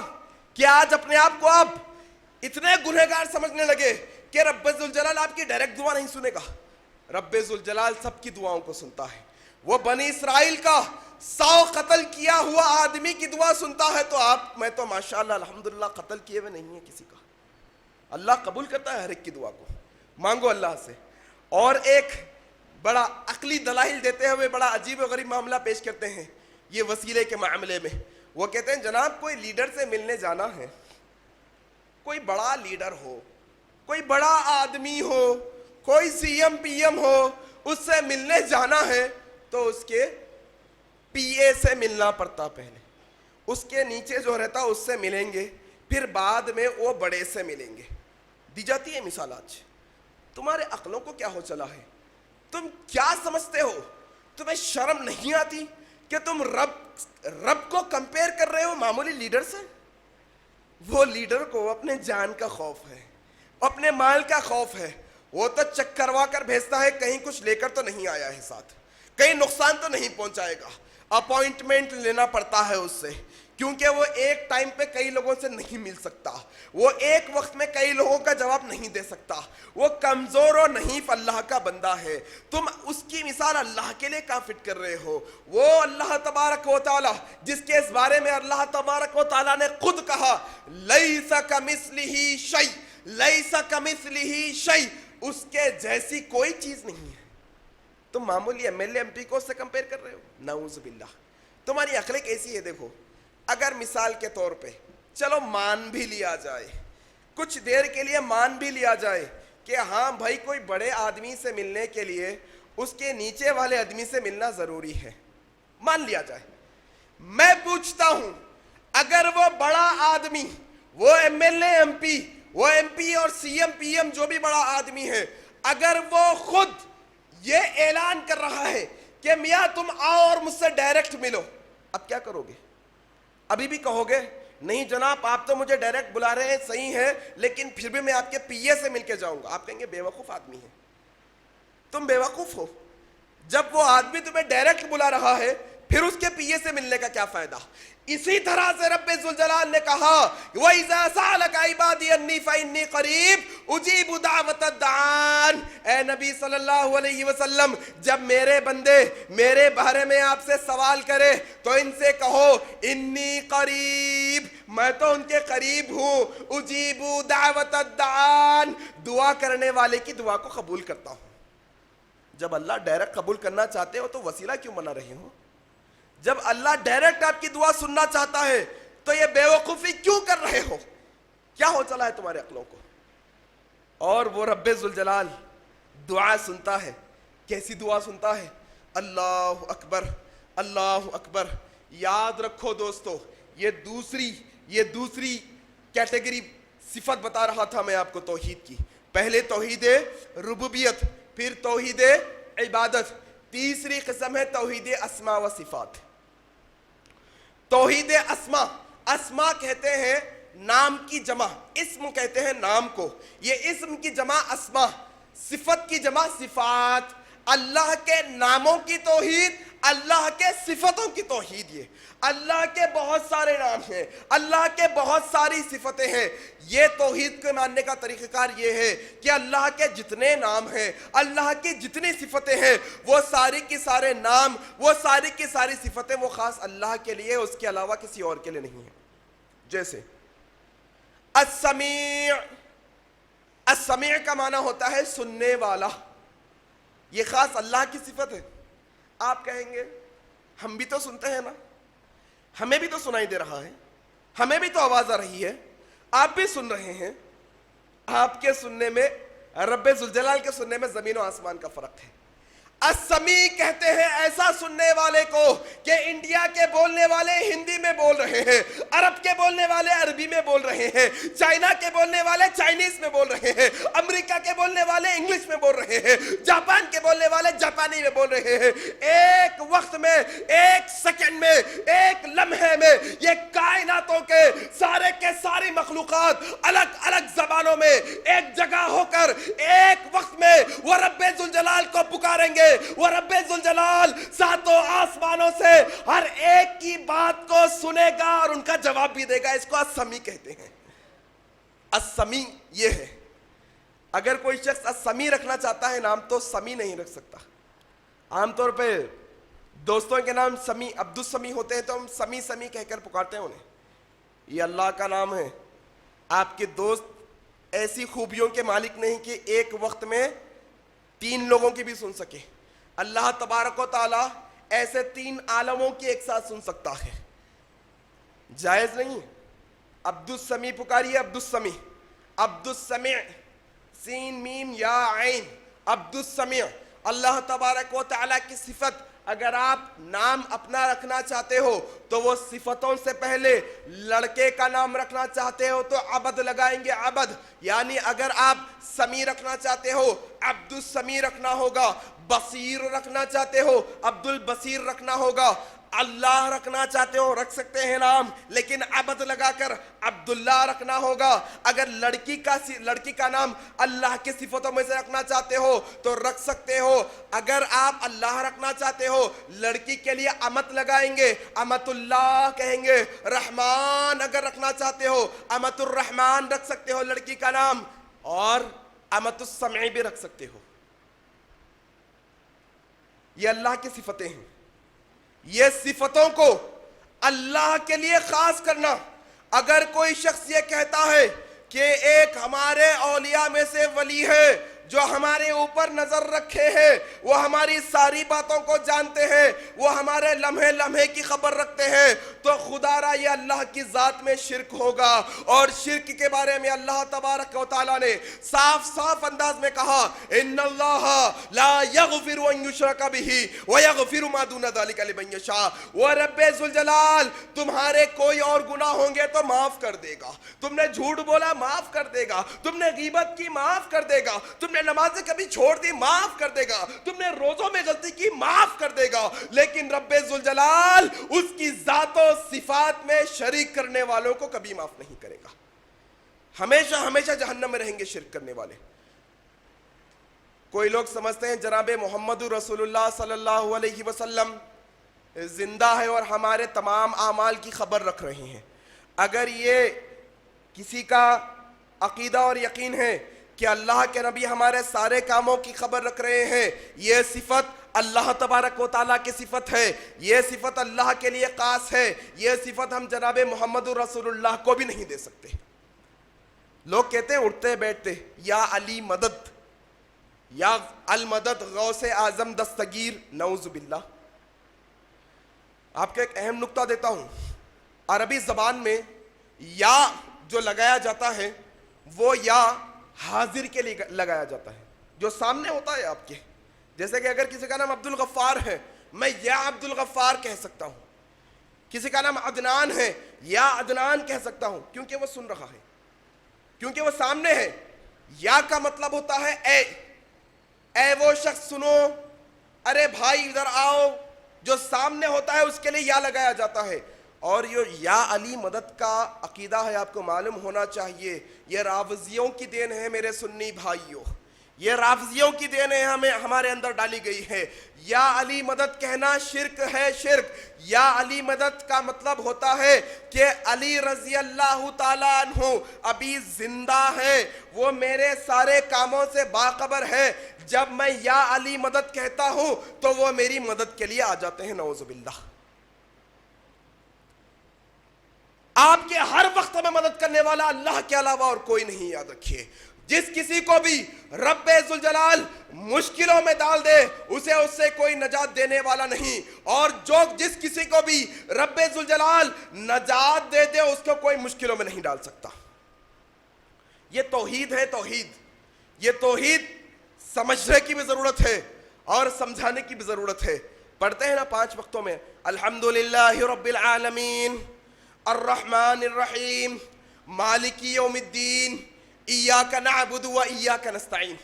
کہ آج اپنے آپ کو آپ اتنے گنہگار سمجھنے لگے کہ رب ذوالجلال آپ کی ڈائریکٹ دعا نہیں سنے گا؟ رب ذوالجلال سب کی دعاؤں کو سنتا ہے. وہ بنی اسرائیل کا 100 قتل کیا ہوا آدمی کی دعا سنتا ہے, تو آپ میں تو ماشاءاللہ الحمدللہ قتل کیے ہوئے نہیں ہیں کسی کا. اللہ قبول کرتا ہے ہر ایک کی دعا کو, مانگو اللہ سے. اور ایک بڑا عقلی دلائل دیتے ہوئے بڑا عجیب و غریب معاملہ پیش کرتے ہیں یہ وسیلے کے معاملے میں. وہ کہتے ہیں جناب کوئی لیڈر سے ملنے جانا ہے, کوئی بڑا لیڈر ہو, کوئی بڑا آدمی ہو, کوئی سی ایم پی ایم ہو, اس سے ملنے جانا ہے تو اس کے پی اے سے ملنا پڑتا, پہلے اس کے نیچے جو رہتا اس سے ملیں گے, پھر بعد میں وہ بڑے سے ملیں گے. دی جاتی ہے مثال. آج تمہارے عقلوں کو کیا ہو چلا ہے؟ تم کیا سمجھتے ہو؟ تمہیں شرم نہیں آتی کہ تم رب کو کمپیئر کر رہے ہو معمولی لیڈر سے؟ وہ لیڈر کو اپنے جان کا خوف ہے, اپنے مال کا خوف ہے. وہ تو چیک کروا کر بھیجتا ہے کہیں کچھ لے کر تو نہیں آیا ہے ساتھ, کہیں نقصان تو نہیں پہنچائے گا. اپوائنٹمنٹ لینا پڑتا ہے اس سے, کیونکہ وہ ایک ٹائم پہ کئی لوگوں سے نہیں مل سکتا, وہ ایک وقت میں کئی لوگوں کا جواب نہیں دے سکتا, وہ کمزور و نحیف اللہ کا بندہ ہے. تم اس کی مثال اللہ کے لیے کہاں فٹ کر رہے ہو؟ وہ اللہ تبارک و تعالی جس کے اس بارے میں اللہ تبارک و تعالی نے خود کہا لیس کمثلہ شیء, لیس کمثلہ شیء, اس کے جیسی کوئی چیز نہیں ہے. تم معمولی M L A M P کو اس سے کمپیئر کر رہے ہو؟ نعوذ باللہ. تمہاری عقلیں کیسی ہے دیکھو. اگر مثال کے طور پہ چلو مان بھی لیا جائے, کچھ دیر کے لیے مان بھی لیا جائے کہ ہاں بھائی کوئی بڑے آدمی سے ملنے کے لیے اس کے نیچے والے آدمی سے ملنا ضروری ہے, مان لیا جائے. میں پوچھتا ہوں اگر وہ بڑا آدمی, وہ M L A M P, وہ ایم پی اور سی ایم پی ایم جو بھی بڑا آدمی ہے, اگر وہ خود یہ اعلان کر رہا ہے کہ میاں تم آؤ اور مجھ سے ڈائریکٹ ملو, اب کیا کرو گے؟ ابھی بھی کہو گے نہیں جناب آپ تو مجھے ڈائریکٹ بلا رہے ہیں, صحیح ہے, لیکن پھر بھی میں آپ کے پی اے سے مل کے جاؤں گا. آپ کہیں گے بے وقوف آدمی ہے, تم بے وقوف ہو. جب وہ آدمی تمہیں ڈائریکٹ بلا رہا ہے پھر اس کے پی اے سے ملنے کا کیا فائدہ؟ اسی طرح سے رب ذوالجلال نے کہا وَإِذَا سَأَلَكَ عِبَادِيَ عَنِّي فَإِنِّي قَرِيبٌ أُجِيبُ دَعْوَةَ الدَّاعِ. اے نبی صلی اللہ علیہ وسلم, جب میرے بندے میرے بارے میں آپ سے سوال کرے تو ان سے کہو انی قریب, میں تو ان کے قریب ہوں. اجیب دعوت الدعان, دعا کرنے والے کی دعا کو قبول کرتا ہوں. جب اللہ ڈائریکٹ قبول کرنا چاہتے ہو تو وسیلہ کیوں بنا رہے ہو؟ جب اللہ ڈائریکٹ آپ کی دعا سننا چاہتا ہے تو یہ بے وقوفی کیوں کر رہے ہو؟ کیا ہو چلا ہے تمہارے عقلوں کو؟ اور وہ رب ذوالجلال دعا سنتا ہے. کیسی دعا سنتا ہے؟ اللہ اکبر, اللہ اکبر. یاد رکھو دوستو, یہ دوسری کیٹیگری صفت بتا رہا تھا میں آپ کو توحید کی. پہلے توحید ربوبیت, پھر توحید عبادت, تیسری قسم ہے توحید اسماء و صفات. توحید اسماء, اسماء کہتے ہیں نام کی جمع, اسم کہتے ہیں نام کو, یہ اسم کی جمع اسماء, صفت کی جمع صفات. اللہ کے ناموں کی توحید, اللہ کے صفتوں کی توحید. یہ اللہ کے بہت سارے نام ہیں, اللہ کے بہت ساری صفتیں ہیں. یہ توحید کو ماننے کا طریقہ کار یہ ہے کہ اللہ کے جتنے نام ہیں, اللہ کی جتنی صفتیں ہیں, وہ ساری کی سارے نام, وہ ساری کی ساری صفتیں وہ خاص اللہ کے لیے, اس کے علاوہ کسی اور کے لیے نہیں ہیں. جیسے السمیع, السمیع کا معنی ہوتا ہے سننے والا, یہ خاص اللہ کی صفت ہے. آپ کہیں گے ہم بھی تو سنتے ہیں نا, ہمیں بھی تو سنائی دے رہا ہے, ہمیں بھی تو آواز آ رہی ہے, آپ بھی سن رہے ہیں. آپ کے سننے میں, رب ذوالجلال کے سننے میں زمین و آسمان کا فرق ہے. السمیع کہتے ہیں ایسا سننے والے کو کہ انڈیا کے بولنے والے ہندی میں بول رہے ہیں, عرب کے بولنے والے عربی میں بول رہے ہیں, چائنا کے بولنے والے چائنیز میں بول رہے ہیں, امریکہ کے بولنے والے انگلش میں بول رہے ہیں, جاپان کے بولنے والے جاپانی میں بول رہے ہیں. ایک وقت میں, ایک سیکنڈ میں, ایک لمحے میں یہ کائناتوں کے ساری مخلوقات الگ الگ زبانوں میں ایک جگہ ہو کر ایک وقت میں وہ رب ذوالجلال کو پکاریں گے. وہ رب ذوالجلال ساتوں آسمانوں سے ہر ایک کی بات کو سنے گا اور ان کا جواب بھی دے گا. اس کو السمیع کہتے ہیں. السمیع یہ ہے. اگر کوئی شخص السمیع رکھنا چاہتا ہے نام تو سمیع نہیں رکھ سکتا. عام طور پہ دوستوں کے نام سمیع, عبدالسمیع ہوتے ہیں تو ہم سمیع سمیع کہہ کر پکارتے ہیں انہیں. یہ اللہ کا نام ہے. آپ کے دوست ایسی خوبیوں کے مالک نہیں کہ ایک وقت میں 3 لوگوں کی بھی سن سکے. اللہ تبارک و تعالی ایسے 3 عالموں کی ایک ساتھ سن سکتا ہے, جائز نہیں. عبدالسمیع پکاریے, عبدالسمیع, عبدالسمیع, سین میم یا عین, عبدالسمیع. اللہ تبارک و تعالی کی صفت, اگر آپ نام اپنا رکھنا چاہتے ہو تو وہ صفتوں سے پہلے لڑکے کا نام رکھنا چاہتے ہو تو عبد لگائیں گے, عبد. یعنی اگر آپ سمیع رکھنا چاہتے ہو عبدالسمیع رکھنا ہوگا, بصیر رکھنا چاہتے ہو عبدالبصیر رکھنا ہوگا, اللہ رکھنا چاہتے ہو رکھ سکتے ہیں نام، لیکن عبد لگا کر عبداللہ رکھنا ہوگا۔ اگر لڑکی کا نام اللہ کی صفتوں میں سے رکھنا چاہتے ہو تو رکھ سکتے ہو۔ اگر آپ اللہ رکھنا چاہتے ہو، لڑکی کے لیے امت لگائیں گے، امت اللہ کہیں گے۔ رحمان اگر رکھنا چاہتے ہو، امت الرحمان رکھ سکتے ہو لڑکی کا نام، اور امت السمع بھی رکھ سکتے ہو۔ یہ اللہ کی صفتیں ہیں۔ یہ صفتوں کو اللہ کے لیے خاص کرنا۔ اگر کوئی شخص یہ کہتا ہے کہ ایک ہمارے اولیاء میں سے ولی ہے جو ہمارے اوپر نظر رکھے ہیں، وہ ہماری ساری باتوں کو جانتے ہیں، وہ ہمارے لمحے لمحے کی خبر رکھتے ہیں، تو خدا را یہ اللہ کی ذات میں شرک ہوگا۔ اور شرک کے بارے میں اللہ تبارک و تعالیٰ نے صاف صاف انداز میں کہا، ان اللہ لا یغفر ان یشرک بہ ویغفر ما دون ذلک لمن یشاء۔ وہ رب ذوالجلال تمہارے کوئی اور گناہ ہوں گے تو معاف کر دے گا، تم نے جھوٹ بولا معاف کر دے گا، تم نے غیبت کی معاف کر دے گا، تم نے نمازیں کبھی چھوڑ دی معاف کر دے گا، تم نے روزوں میں غلطی کی معاف کر دے گا۔ لیکن رب ذوالجلال اس کی ذات و صفات میں شریک کرنے والوں کو کبھی معاف نہیں کرے گا۔ ہمیشہ ہمیشہ جہنم میں رہیں گے شرک کرنے والے۔ کوئی لوگ سمجھتے ہیں جناب محمد رسول اللہ صلی اللہ علیہ وسلم زندہ ہے اور ہمارے تمام اعمال کی خبر رکھ رہے ہیں۔ اگر یہ کسی کا عقیدہ اور یقین ہے کہ اللہ کے نبی ہمارے سارے کاموں کی خبر رکھ رہے ہیں، یہ صفت اللہ تبارک و تعالیٰ کی صفت ہے، یہ صفت اللہ کے لیے خاص ہے، یہ صفت ہم جناب محمد رسول اللہ کو بھی نہیں دے سکتے۔ لوگ کہتے ہیں اٹھتے بیٹھتے یا علی مدد، یا المدد غوث اعظم دستگیر، نعوذ باللہ۔ آپ کو ایک اہم نقطہ دیتا ہوں، عربی زبان میں یا جو لگایا جاتا ہے وہ یا حاضر کے لیے لگایا جاتا ہے، جو سامنے ہوتا ہے آپ کے۔ جیسے کہ اگر کسی کا نام عبد الغفار ہے، میں یا عبد الغفار کہہ سکتا ہوں۔ کسی کا نام عدنان ہے، یا عدنان کہہ سکتا ہوں، کیونکہ وہ سن رہا ہے، کیونکہ وہ سامنے ہے۔ یا کا مطلب ہوتا ہے اے وہ شخص سنو، ارے بھائی ادھر آؤ، جو سامنے ہوتا ہے اس کے لیے یا لگایا جاتا ہے۔ اور یہ یا علی مدد کا عقیدہ ہے، آپ کو معلوم ہونا چاہیے، یہ رافضیوں کی دین ہے میرے سنی بھائیوں، یہ رافضیوں کی دین ہے، ہمارے اندر ڈالی گئی ہے۔ یا علی مدد کہنا شرک ہے، شرک۔ یا علی مدد کا مطلب ہوتا ہے کہ علی رضی اللہ تعالیٰ عنہ ابھی زندہ ہے، وہ میرے سارے کاموں سے باخبر ہے، جب میں یا علی مدد کہتا ہوں تو وہ میری مدد کے لیے آ جاتے ہیں، نعوذ باللہ۔ آپ کے ہر وقت میں مدد کرنے والا اللہ کے علاوہ اور کوئی نہیں، یاد رکھیے۔ جس کسی کو بھی رب ذوالجلال مشکلوں میں ڈال دے اسے اس سے کوئی نجات دینے والا نہیں، اور جس کسی کو بھی رب ذوالجلال نجات دے دے اس کو کوئی مشکلوں میں نہیں ڈال سکتا۔ یہ توحید ہے، توحید۔ یہ توحید سمجھنے کی بھی ضرورت ہے اور سمجھانے کی بھی ضرورت ہے۔ پڑھتے ہیں نا 5 وقتوں میں، الحمدللہ رب العالمین الرحمن الرحیم مالک یوم الدین ایاک نعبد و ایاک نستعین۔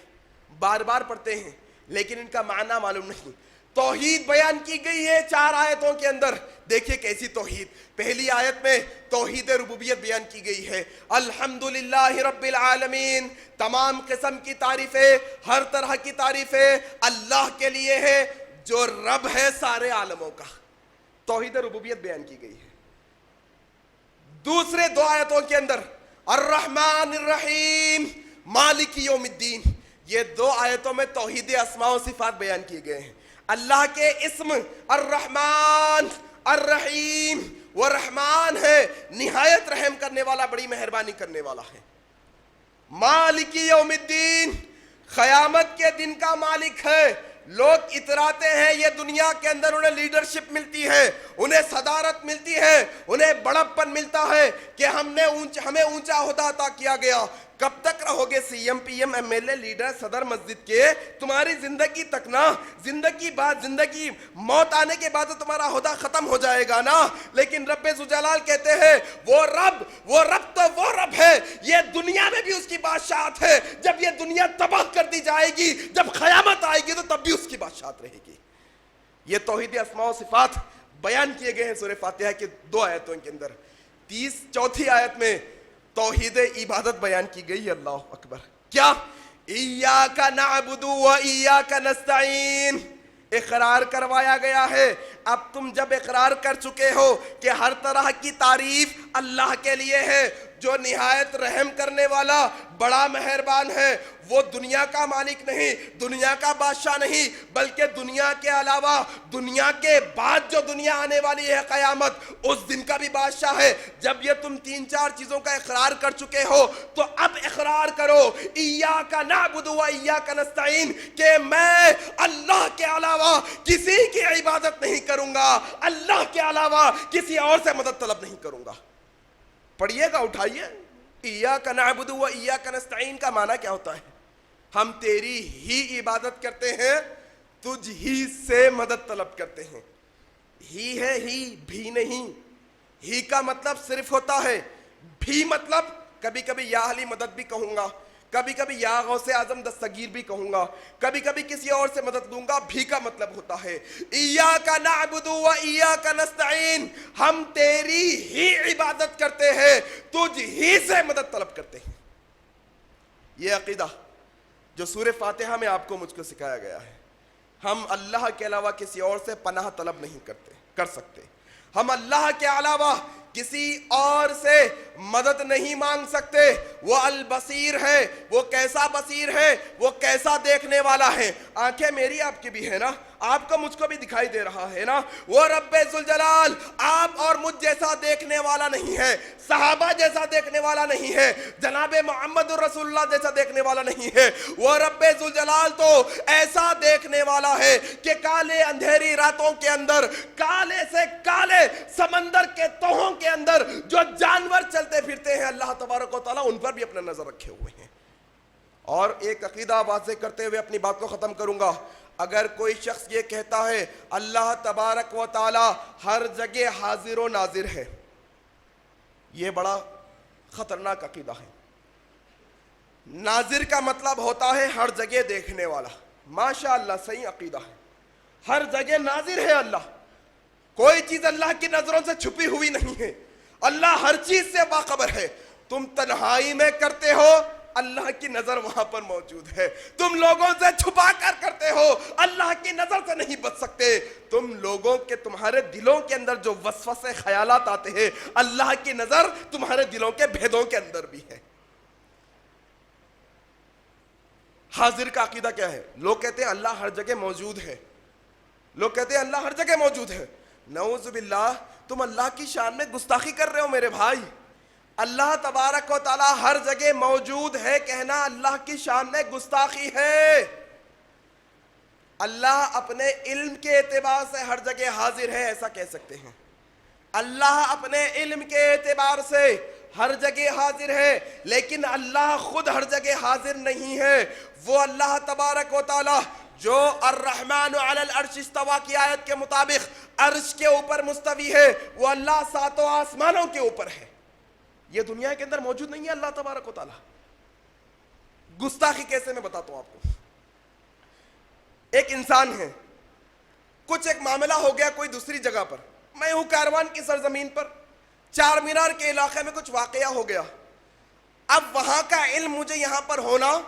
بار بار پڑھتے ہیں لیکن ان کا معنی معلوم نہیں۔ توحید بیان کی گئی ہے 4 آیتوں کے اندر۔ دیکھیے کیسی توحید۔ پہلی آیت میں توحید ربوبیت بیان کی گئی ہے، الحمدللہ رب العالمین، تمام قسم کی تعریفیں، ہر طرح کی تعریفیں اللہ کے لیے ہے جو رب ہے سارے عالموں کا۔ توحید ربوبیت بیان کی گئی ہے۔ دوسرے 2 آیتوں کے اندر الرحمن الرحیم مالک یوم الدین، یہ 2 آیتوں میں توحید اسماء و صفات بیان کیے گئے ہیں۔ اللہ کے اسم الرحمن الرحیم، وہ رحمان ہے، نہایت رحم کرنے والا، بڑی مہربانی کرنے والا ہے۔ مالک یوم الدین، قیامت کے دن کا مالک ہے۔ لوگ اتراتے ہیں یہ دنیا کے اندر انہیں لیڈرشپ ملتی ہے، انہیں صدارت ملتی ہے، انہیں بڑپن ملتا ہے کہ ہمیں اونچا عہدہ عطا کیا گیا۔ کب تک رہو گے C M P M M L A leader صدر مسجد کے؟ تمہاری زندگی تک نا، زندگی موت آنے کے بعد تمہارا عہدہ ختم ہو جائے گا نا۔ لیکن رب ذوالجلال کہتے ہیں وہ رب تو وہ رب ہے، یہ دنیا میں بھی اس کی بادشاہت ہے۔ جب یہ دنیا تباہ کر دی جائے گی، جب قیامت آئے گی تو تب بھی اس کی بادشاہت رہے گی۔ یہ توحید اسماء و صفات بیان کیے گئے ہیں سورہ فاتحہ کے 2 آیتوں کے اندر. 34 آیت میں توحید عبادت بیان کی گئی. اللہ اکبر. کیا؟ ایاک نعبد و ایاک نستعین. اقرار کروایا گیا ہے. اب تم جب اقرار کر چکے ہو کہ ہر طرح کی تعریف اللہ کے لیے ہے جو نہایت رحم کرنے والا بڑا مہربان ہے, وہ دنیا کا مالک نہیں, دنیا کا بادشاہ نہیں, بلکہ دنیا کے علاوہ دنیا کے بعد جو دنیا آنے والی ہے قیامت, اس دن کا بھی بادشاہ ہے. جب یہ تم 3-4 چیزوں کا اقرار کر چکے ہو تو اب اقرار کرو ایاک نعبد و ایاک نستعین, کہ میں اللہ کے علاوہ کسی کی عبادت نہیں کروں گا, اللہ کے علاوہ کسی اور سے مدد طلب نہیں کروں گا. پڑھیے گا, اٹھائیے. ایاک نعبد و ایاک نستعین کا معنی کیا ہوتا ہے؟ ہم تیری ہی عبادت کرتے ہیں, تجھ ہی سے مدد طلب کرتے ہیں. ہی ہے, ہی بھی نہیں. ہی کا مطلب صرف ہوتا ہے, بھی مطلب کبھی کبھی یا علی مدد بھی کہوں گا, کبھی کبھی یا غوث اعظم دستگیر بھی کہوں گا, کبھی کبھی کسی اور سے مدد لوں گا. بھی کا مطلب ہوتا ہے ایاک نعبد و ایاک نستعین, ہم تیری ہی عبادت کرتے ہیں, تجھ ہی سے مدد طلب کرتے ہیں. یہ عقیدہ جو سورہ فاتحہ میں آپ کو مجھ کو سکھایا گیا ہے. ہم اللہ کے علاوہ کسی اور سے پناہ طلب نہیں کر سکتے. ہم اللہ کے علاوہ کسی اور سے مدد نہیں مانگ سکتے. وہ البصیر ہے, وہ کیسا بصیر ہے, وہ کیسا دیکھنے والا ہے. آنکھیں میری آپ کی بھی ہے نا, آپ کو مجھ کو بھی دکھائی دے رہا ہے نا. وہ رب ذوالجلال آپ اور مجھ جیسا دیکھنے والا نہیں ہے, صحابہ جیسا دیکھنے والا نہیں ہے, جناب محمد رسول اللہ جیسا دیکھنے والا نہیں ہے. وہ رب ذوالجلال تو ایسا دیکھنے والا ہے کہ کالے اندھیری راتوں کے اندر, کالے سے کالے سمندر کے تہوں کے اندر جو جانور چلتے پھرتے ہیں, اللہ تبارک و تعالیٰ ان پر بھی اپنا نظر رکھے ہوئے ہیں. اور ایک عقیدہ واضح کرتے ہوئے اپنی بات کو ختم کروں گا. اگر کوئی شخص یہ کہتا ہے اللہ تبارک و تعالیٰ ہر جگہ حاضر و ناظر ہے, یہ بڑا خطرناک عقیدہ ہے. ناظر کا مطلب ہوتا ہے ہر جگہ دیکھنے والا. ماشاء اللہ, صحیح عقیدہ ہے. ہر جگہ ناظر ہے اللہ, کوئی چیز اللہ کی نظروں سے چھپی ہوئی نہیں ہے. اللہ ہر چیز سے باخبر ہے. تم تنہائی میں کرتے ہو, اللہ کی نظر وہاں پر موجود ہے. تم لوگوں سے چھپا کر کرتے ہو, اللہ کی نظر سے نہیں بچ سکتے. تم لوگوں کے, تمہارے دلوں کے اندر جو وسوسے خیالات آتے ہیں, اللہ کی نظر تمہارے دلوں کے بھیدوں کے اندر بھی ہے. حاضر کا عقیدہ کیا ہے؟ لوگ کہتے ہیں اللہ ہر جگہ موجود ہے, لوگ کہتے ہیں اللہ ہر جگہ موجود ہے. نعوذ باللہ, تم اللہ کی شان میں گستاخی کر رہے ہو میرے بھائی. اللہ تبارک و تعالیٰ ہر جگہ موجود ہے کہنا اللہ کی شان میں گستاخی ہے. اللہ اپنے علم کے اعتبار سے ہر جگہ حاضر ہے ایسا کہہ سکتے ہیں. اللہ اپنے علم کے اعتبار سے ہر جگہ حاضر ہے, لیکن اللہ خود ہر جگہ حاضر نہیں ہے. وہ اللہ تبارک و تعالیٰ جو الرحمن علی العرش استوا کی آیت کے مطابق عرش کے اوپر مستوی ہے, وہ اللہ 7 آسمانوں کے اوپر ہے. یہ دنیا کے اندر موجود نہیں ہے اللہ تبارک و تعالیٰ. گستاخی کیسے میں بتاتا ہوں آپ کو. ایک انسان ہے, کچھ ایک معاملہ ہو گیا کوئی دوسری جگہ پر, میں ہوں کاروان کی سرزمین پر, چار مینار کے علاقے میں کچھ واقعہ ہو گیا. اب وہاں کا علم مجھے یہاں پر ہونا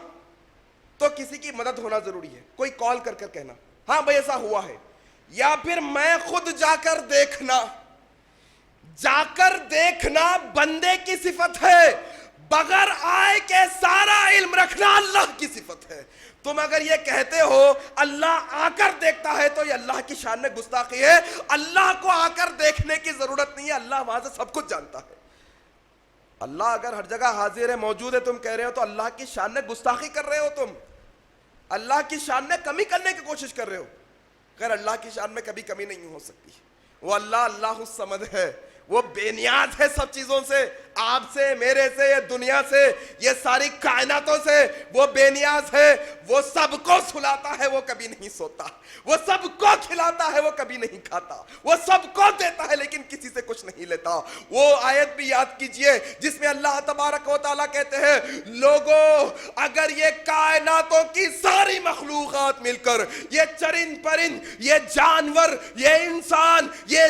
تو کسی کی مدد ہونا ضروری ہے. کوئی کال کر کر کہنا ہاں بھائی ایسا ہوا ہے, یا پھر میں خود جا کر دیکھنا. جا کر دیکھنا بندے کی صفت ہے, بغیر آئے کے سارا علم رکھنا اللہ کی صفت ہے. تم اگر یہ کہتے ہو اللہ آ کر دیکھتا ہے تو یہ اللہ کی شان میں گستاخی ہے. اللہ کو آ کر دیکھنے کی ضرورت نہیں ہے, اللہ وہاں سے سب کچھ جانتا ہے. اللہ اگر ہر جگہ حاضر ہے, موجود ہے, تم کہہ رہے ہو تو اللہ کی شان میں گستاخی کر رہے ہو. تم اللہ کی شان میں کمی کرنے کی کوشش کر رہے ہو. خیر اللہ کی شان میں کبھی کمی نہیں ہو سکتی. وہ اللہ اللہ الصمد ہے, وہ بے نیاز ہے سب چیزوں سے, آپ سے, میرے سے, یہ دنیا سے, یہ ساری کائناتوں سے وہ بے نیاز ہے. وہ سب کو سلاتا ہے, وہ کبھی نہیں سوتا. وہ سب کو کھلاتا ہے, وہ کبھی نہیں کھاتا. وہ سب کو دیتا ہے لیکن کسی سے کچھ نہیں لیتا. وہ آیت بھی یاد کیجئے جس میں اللہ تبارک و تعالیٰ کہتے ہیں لوگوں اگر یہ کائناتوں کی ساری مخلوقات مل کر, یہ چرند پرند, یہ جانور, یہ انسان, یہ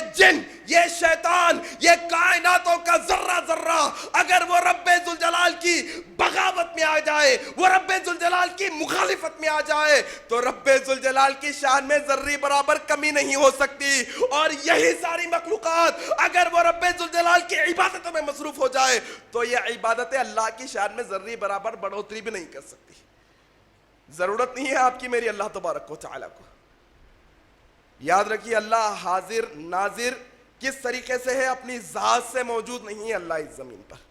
ذوالجلال کی شان میں ذرے برابر کمی نہیں ہو سکتی، اور یہی ساری مخلوقات اگر وہ رب ذوالجلال کی عبادتوں میں مصروف ہو جائے تو یہ عبادتیں اللہ کی شان میں ذرے برابر بڑھوتری بھی نہیں کر سکتی۔ ضرورت نہیں ہے آپ کی میری اللہ تبارک و تعالیٰ کو۔ یاد رکھیے اللہ حاضر ناظر کس طریقے سے ہے، اپنی ذات سے موجود نہیں ہے اللہ اس زمین پر۔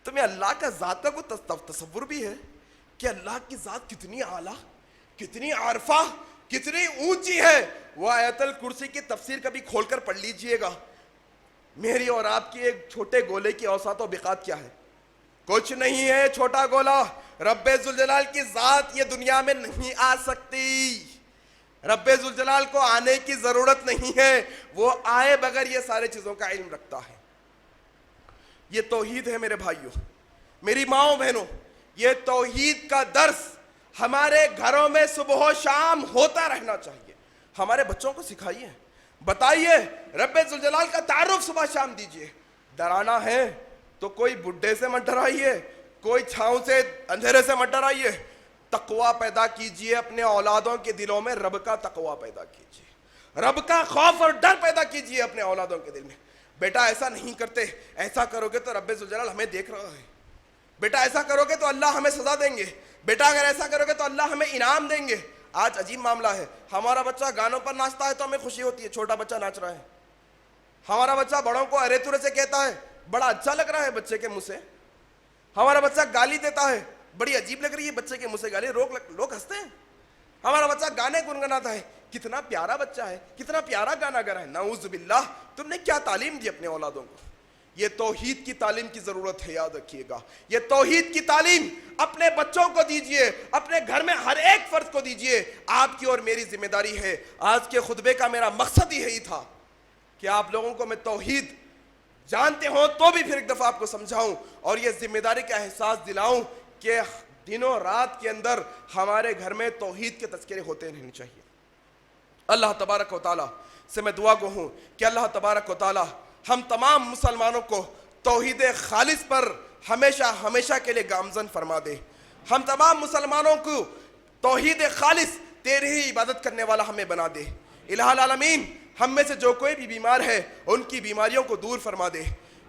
تمہیں اللہ کا ذات کا کوئی تصور بھی ہے کہ اللہ کی ذات کتنی اعلیٰ، کتنی عارفہ، کتنی اونچی ہے؟ وہ آیت الکرسی کی تفسیر کبھی کھول کر پڑھ لیجئے گا۔ میری اور آپ کی ایک چھوٹے گولے کی اوساط و بقات کیا ہے؟ کچھ نہیں ہے چھوٹا گولا۔ رب ذوالجلال کی ذات یہ دنیا میں نہیں آ سکتی، رب ذوالجلال کو آنے کی ضرورت نہیں ہے، وہ آئے بغیر یہ سارے چیزوں کا علم رکھتا ہے۔ یہ توحید ہے میرے بھائیوں، میری ماؤں بہنوں، یہ توحید کا درس ہمارے گھروں میں صبح و شام ہوتا رہنا چاہیے۔ ہمارے بچوں کو سکھائیے، بتائیے، رب ذوالجلال کا تعارف صبح شام دیجئے۔ ڈرانا ہے تو کوئی بڈھے سے مت ڈرائیے، کوئی چھاؤں سے اندھیرے سے مت ڈرائیے، تقوی پیدا کیجئے اپنے اولادوں کے دلوں میں، رب کا تقوی پیدا کیجئے، رب کا خوف اور ڈر پیدا کیجئے اپنے اولادوں کے دل میں۔ بیٹا ایسا نہیں کرتے، ایسا کرو گے تو رب ذوالجلال ہمیں دیکھ رہا ہے، بیٹا ایسا کرو گے تو اللہ ہمیں سزا دیں گے، بیٹا اگر ایسا کرو گے تو اللہ ہمیں انعام دیں گے۔ آج عجیب معاملہ ہے، ہمارا بچہ گانوں پر ناچتا ہے تو ہمیں خوشی ہوتی ہے، چھوٹا بچہ ناچ رہا ہے۔ ہمارا بچہ بڑوں کو ارے ترے سے کہتا ہے، بڑا اچھا لگ رہا ہے بچے کے منہ سے۔ ہمارا بچہ گالی دیتا ہے، بڑی عجیب لگ رہی ہے بچے کے منہ سے گالی، لوگ ہنستے ہیں۔ ہمارا بچہ گانے گنگناتا ہے، کتنا پیارا بچہ ہے، کتنا پیارا گانا گا رہا ہے۔ نعوذ باللہ، تم نے کیا تعلیم دی اپنے اولادوں کو؟ یہ توحید کی تعلیم کی ضرورت ہے، یاد رکھیے گا۔ یہ توحید کی تعلیم اپنے بچوں کو دیجئے، اپنے گھر میں ہر ایک فرد کو دیجئے، آپ کی اور میری ذمہ داری ہے۔ آج کے خطبے کا میرا مقصد ہی یہی تھا کہ آپ لوگوں کو میں توحید جانتے ہوں تو بھی پھر ایک دفعہ آپ کو سمجھاؤں اور یہ ذمہ داری کا احساس دلاؤں کہ دنوں رات کے اندر ہمارے گھر میں توحید کے تذکرے ہوتے رہنے چاہیے۔ اللہ تبارک و تعالیٰ سے میں دعا گو ہوں کہ اللہ تبارک و تعالیٰ ہم تمام مسلمانوں کو توحید خالص پر ہمیشہ ہمیشہ کے لیے گامزن فرما دے۔ ہم تمام مسلمانوں کو توحید خالص تیری ہی عبادت کرنے والا ہمیں بنا دے۔ الہ العالمین، ہم میں سے جو کوئی بھی بیمار ہے ان کی بیماریوں کو دور فرما دے۔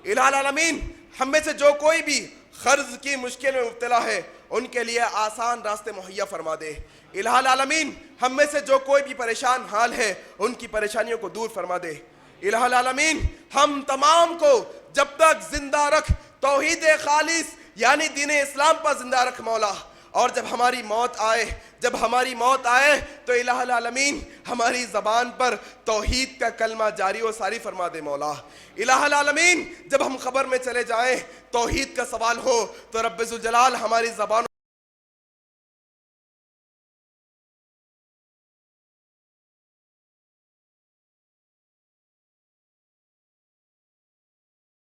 الہ العالمین، ہم میں سے جو کوئی بھی قرض کی مشکل میں مبتلا ہے ان کے لیے آسان راستے مہیا فرما دے۔ الہ العالمین، ہم میں سے جو کوئی بھی پریشان حال ہے ان کی پریشانیوں کو دور فرما دے۔ الہ العالمین، ہم تمام کو جب تک زندہ رکھ توحید خالص یعنی دین اسلام پر زندہ رکھ مولا، اور جب ہماری موت آئے تو الہ العالمین ہماری زبان پر توحید کا کلمہ جاری و ساری فرما دے مولا۔ الہ العالمین، جب ہم قبر میں چلے جائیں توحید کا سوال ہو تو رب ذوالجلال ہماری زبان